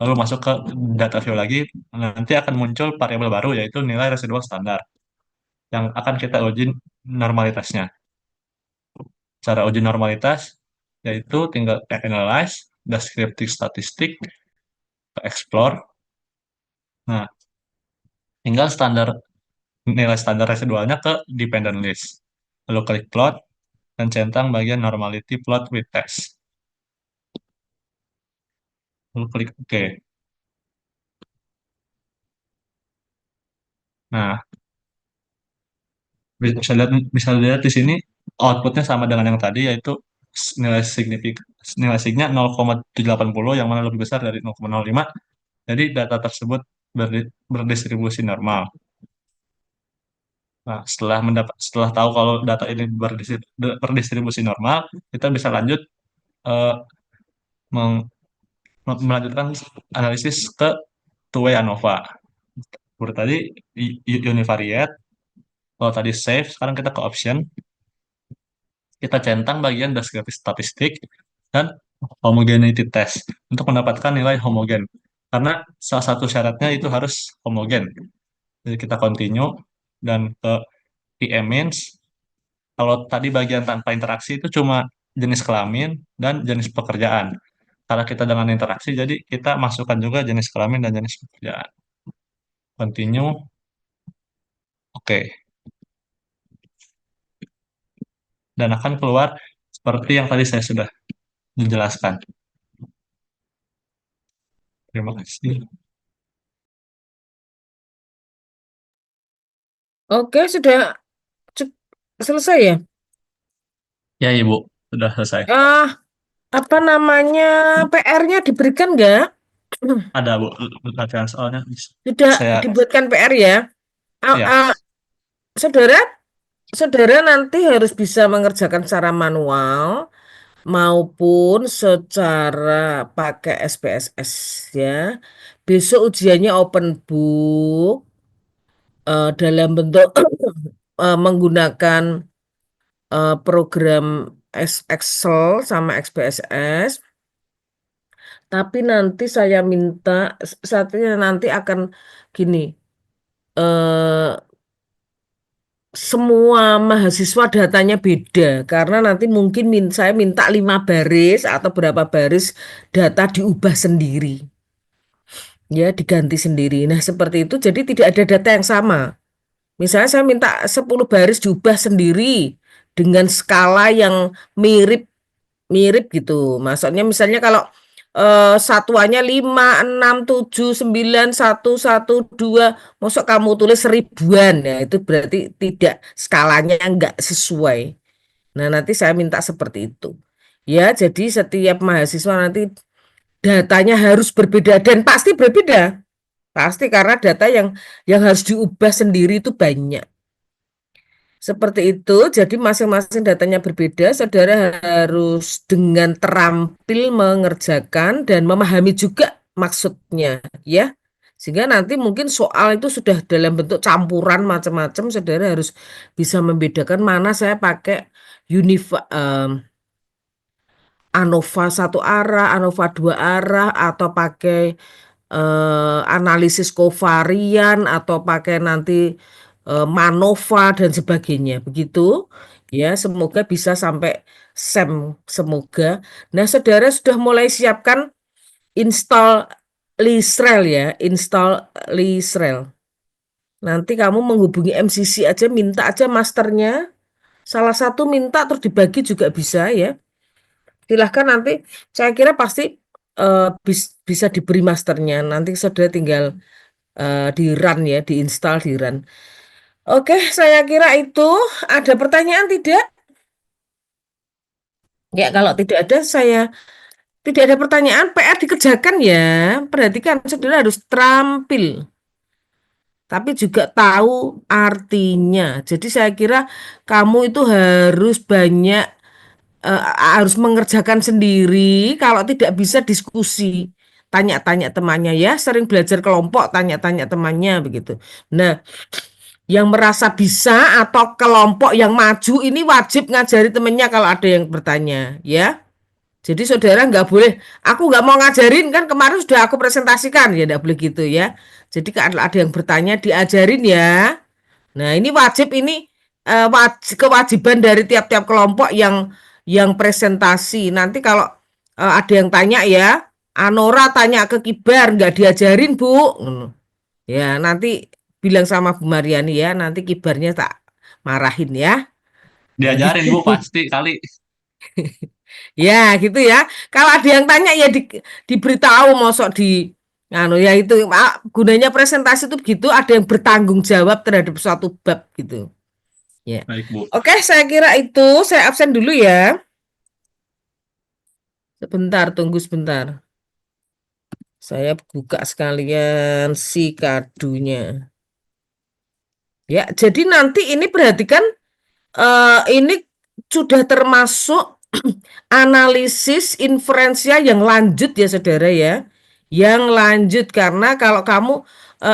lalu masuk ke data view lagi. Nanti akan muncul variabel baru, yaitu nilai residual standar, yang akan kita uji normalitasnya. Cara uji normalitas, yaitu tinggal analyze, descriptive statistik, ke explore. Nah, tinggal nilai standar residualnya ke dependent list. Lalu klik plot, dan centang bagian normality plot with test. Lalu klik OK. Nah, bisa lihat di sini outputnya sama dengan yang tadi, yaitu nilai nilai signya 0,780, yang mana lebih besar dari 0,05. Jadi data tersebut berdistribusi normal. Nah, setelah tahu kalau data ini berdistribusi normal, kita bisa lanjut eh, melanjutkan analisis ke two-way ANOVA. Seperti tadi univariate, kalau tadi save, sekarang kita ke option, kita centang bagian deskripsi statistik dan homogeneity test untuk mendapatkan nilai homogen. Karena salah satu syaratnya itu harus homogen. Jadi kita continue dan ke PMINS. Kalau tadi bagian tanpa interaksi itu cuma jenis kelamin dan jenis pekerjaan. Karena kita dengan interaksi, jadi kita masukkan juga jenis kelamin dan jenis pekerjaan. Continue, oke. Dan akan keluar seperti yang tadi saya sudah menjelaskan. Terima kasih. Oke, sudah selesai ya? Ya, Ibu, sudah selesai. Ah, apa namanya, PR-nya diberikan nggak? Ada, Bu, latihan soalnya. Sudah Saya, dibuatkan PR ya? Ah, ya, ah, saudara, saudara nanti harus bisa mengerjakan secara manual maupun secara pakai SPSS ya. Besok ujiannya open book dalam bentuk menggunakan program Excel sama XPSS. Tapi nanti saya minta, satunya nanti akan gini, eh, semua mahasiswa datanya beda karena nanti mungkin saya minta 5 baris atau berapa baris data diubah sendiri, ya diganti sendiri. Nah seperti itu, jadi tidak ada data yang sama. Misalnya saya minta 10 baris diubah sendiri dengan skala yang mirip mirip gitu. Maksudnya misalnya kalau satuannya 5, 6, 7, 9, 1, 1, 2, masuk kamu tulis 1000-an, ya itu berarti tidak, skalanya nggak sesuai. Nah, nanti saya minta seperti itu. Ya, jadi setiap mahasiswa nanti datanya harus berbeda dan pasti berbeda. Pasti karena data yang harus diubah sendiri itu banyak. Seperti itu, jadi masing-masing datanya berbeda, saudara harus dengan terampil mengerjakan dan memahami juga maksudnya, ya. Sehingga nanti mungkin soal itu sudah dalam bentuk campuran macam-macam, saudara harus bisa membedakan mana saya pakai ANOVA 1 arah, ANOVA 2 arah, atau pakai analisis kovarian, atau pakai nanti MANOVA dan sebagainya. Begitu ya, semoga bisa sampai SEM, semoga. Nah, saudara sudah mulai siapkan install Lisrel ya, install Lisrel. Nanti kamu menghubungi MCC aja, minta aja masternya. Salah satu minta terus dibagi juga bisa ya. Silahkan nanti, saya kira pasti bisa diberi masternya. Nanti saudara tinggal di run ya, diinstal di run. Oke, saya kira itu. Ada pertanyaan tidak? Ya, kalau tidak ada, tidak ada pertanyaan, PR dikerjakan ya. Perhatikan, saudara harus terampil, tapi juga tahu artinya. Jadi saya kira kamu itu harus banyak, harus mengerjakan sendiri. Kalau tidak bisa diskusi, tanya-tanya temannya ya. Sering belajar kelompok, tanya-tanya temannya begitu. Nah, yang merasa bisa atau kelompok yang maju ini wajib ngajari temennya kalau ada yang bertanya, ya. Jadi saudara nggak boleh, aku nggak mau ngajarin, kan kemarin sudah aku presentasikan, ya nggak boleh gitu ya. Jadi kalau ada yang bertanya diajarin ya. Nah ini wajib, ini kewajiban dari tiap-tiap kelompok yang presentasi. Nanti kalau ada yang tanya ya, Anora tanya ke Kibar nggak diajarin Bu. Ya, nanti bilang sama Bu Mariani ya, nanti kibarnya tak marahin ya. Diajarin Bu pasti kali. Ya, gitu ya. Kalau ada yang tanya ya diberitahu, mosok ya itu gunanya presentasi itu begitu, ada yang bertanggung jawab terhadap suatu bab gitu. Ya. Baik Bu. Oke, saya kira itu, saya absen dulu ya. Sebentar, tunggu sebentar. Saya buka sekalian si kadunya. Ya, jadi nanti ini perhatikan, ini sudah termasuk analisis inferensial yang lanjut ya saudara ya. Yang lanjut, karena kalau kamu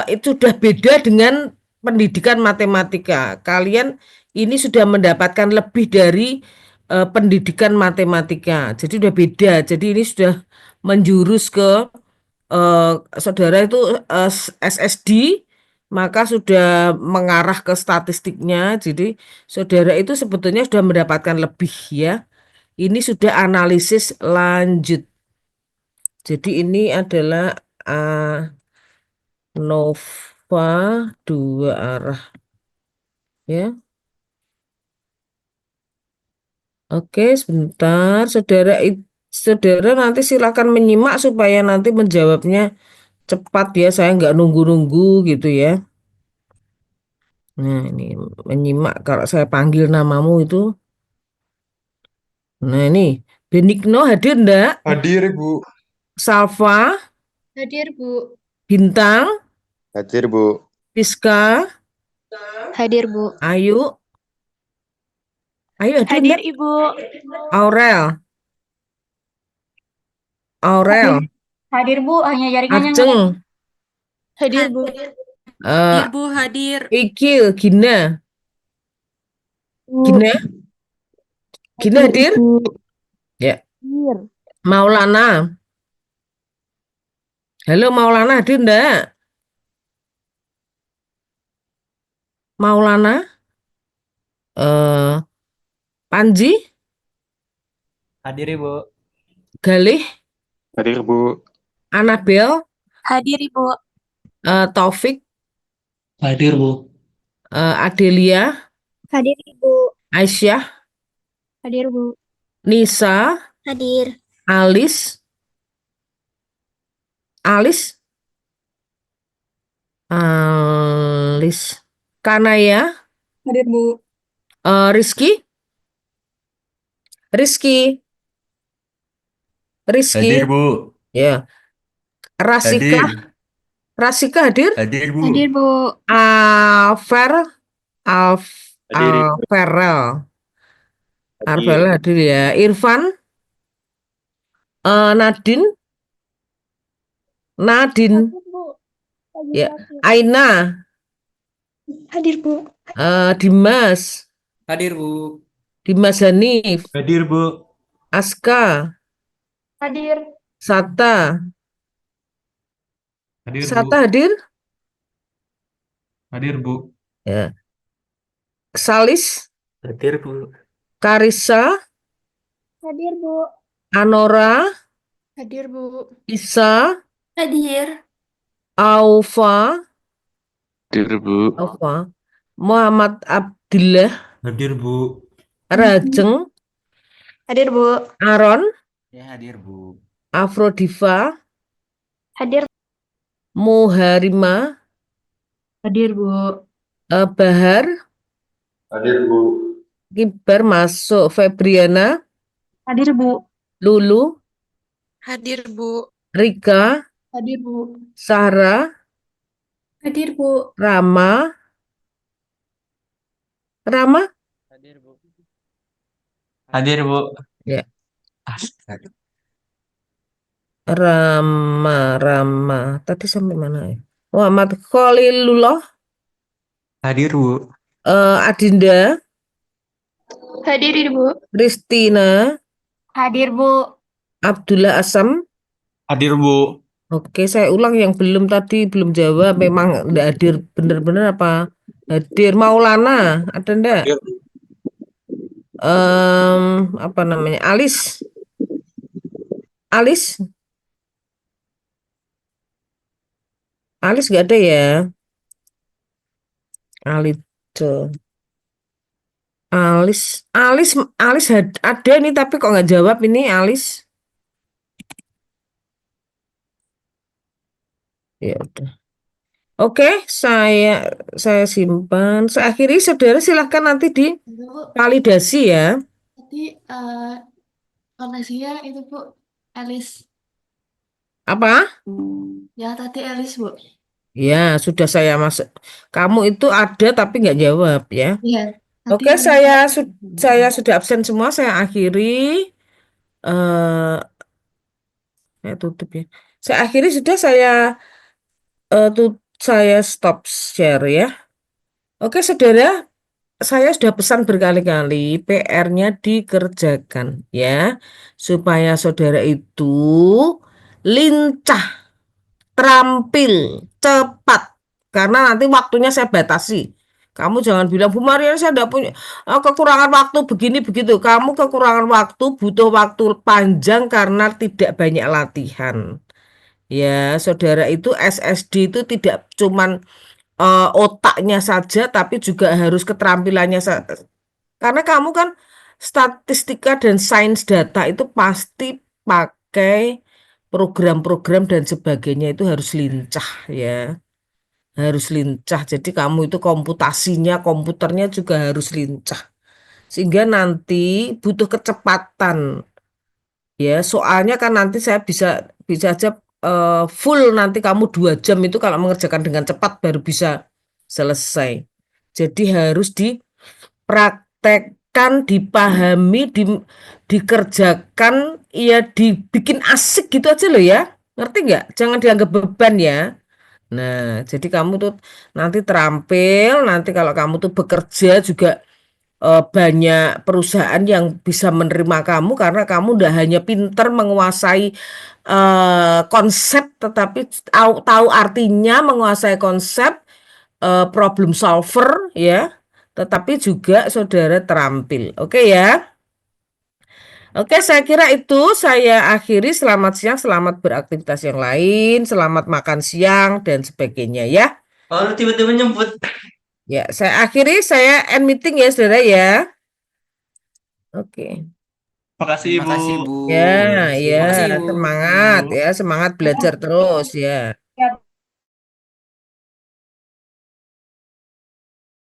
itu sudah beda dengan pendidikan matematika. Kalian ini sudah mendapatkan lebih dari pendidikan matematika. Jadi sudah beda. Jadi ini sudah menjurus ke saudara itu SSD, maka sudah mengarah ke statistiknya. Jadi saudara itu sebetulnya sudah mendapatkan lebih ya. Ini sudah analisis lanjut. Jadi ini adalah ANOVA 2 arah ya. Oke, sebentar saudara nanti silakan menyimak supaya nanti menjawabnya cepat ya. Saya nggak nunggu-nunggu gitu ya. Nah, ini menyimak kalau saya panggil namamu itu. Nah, ini Benigno hadir enggak? Hadir, Bu. Salva, Hadir, Bu. Bintang, Hadir, Bu. Piska, Hadir, Bu. Ayu, hadir Hadir, enggak? Ibu. Aurel, Hadir, Bu. Hanya jaringannya Arjeng, Hadir, Bu. eh Bu, hadir. Ikil, Gina, Gina, Gina hadir? Ya. Maulana. Halo Maulana, hadir enggak? Maulana? Eh, Panji, Hadir Ibu. Galih, Hadir, Bu. Anabel, Hadir Ibu. Taufik, Hadir, Bu. Adelia, Hadir Ibu. Aisyah, Hadir Bu. Nisa, Hadir. Alis, Alis, Alis, Kanaya, Hadir Bu. Rizky, Rizky, Rizky, Hadir Bu. ya, Rasika, Hadir. Rasika hadir, Hadir Bu. Hadir Bu. Alfer, Hadir, Ibu. Alferel, Hadir. Alferel hadir ya, Irfan, Nadine, Nadine, Bu. ya, Aina, Hadir Bu. Dimas, Hadir Bu. Dimas Hanif, Hadir Bu. Aska, Hadir. Sata, Hadir, Bu. Sata hadir, Hadir, Bu. ya, Salis, Hadir Bu. Karissa, Hadir Bu. Anora, Hadir Bu. Isa, Hadir. Aufa, Hadir, Bu. Muhammad Abdillah, Hadir Bu. Rajeng, Hadir Bu. Aaron, Ya hadir Bu. Afrodiva, Hadir. Muharima, Hadir Bu. Bahar, Hadir, Bu. Kibar masuk, Febriana, Hadir Bu. Lulu, Hadir Bu. Rika, Hadir Bu. Sarah, Hadir, Bu. Rama, Rama, Hadir Bu. Hadir, Bu. ya, Astaga. Rama, tadi sampai mana ya? Muhammad Khalilullah, Hadir Bu. Adinda, Hadir Ibu. Christina, Hadir Bu. Abdullah Asam. Hadir, Bu. Oke, saya ulang yang belum tadi belum jawab. Memang enggak hadir benar-benar apa? Hadir Maulana, ada enggak? Hadir. Apa namanya? Alis, Alis, Alis enggak ada ya? Alis ada nih tapi kok nggak jawab ini Alis? Ya udah. Oke, saya simpan. Saya akhiri, saudara silahkan nanti divalidasi ya. Tadi koneksinya itu Bu, Elis. Apa? Ya tadi Elis Bu. Ya, sudah saya masuk. Kamu itu ada tapi nggak jawab ya. Iya. Oke, saya sudah absen semua. Saya akhiri. eh saya tutup ya. Saya akhiri sudah saya stop share ya. Oke, saudara, saya sudah pesan berkali-kali PR-nya dikerjakan ya, supaya saudara itu lincah, terampil, cepat. Karena nanti waktunya saya batasi. Kamu jangan bilang, Bu Maria, saya tidak punya kekurangan waktu begini begitu. Kamu kekurangan waktu, butuh waktu panjang karena tidak banyak latihan. Ya, saudara itu SSD itu tidak cuman otaknya saja, tapi juga harus keterampilannya. Karena kamu kan statistika dan sains data itu pasti pakai program-program dan sebagainya, itu harus lincah ya. Harus lincah. Jadi kamu itu komputernya juga harus lincah. Sehingga nanti butuh kecepatan. Ya, soalnya kan nanti saya bisa aja full nanti kamu 2 jam itu kalau mengerjakan dengan cepat baru bisa selesai. Jadi harus dipraktekkan, dipahami, dikerjakan, ya dibikin asik gitu aja loh ya. Ngerti nggak? Jangan dianggap beban ya. Nah, jadi kamu tuh nanti terampil, nanti kalau kamu tuh bekerja juga banyak perusahaan yang bisa menerima kamu karena kamu udah hanya pinter menguasai konsep, tetapi tahu artinya, menguasai konsep, problem solver ya, tetapi juga saudara terampil. Oke ya? Oke, saya kira itu saya akhiri. Selamat siang, selamat beraktivitas yang lain, selamat makan siang, dan sebagainya ya. Oh, lu tiba-tiba nyebut. Ya, saya akhiri, saya end meeting ya saudara ya. Oke. Makasih Terima kasih, Ibu. Bu. Ya, ya, Makasih, Bu. semangat ya, semangat belajar terus ya.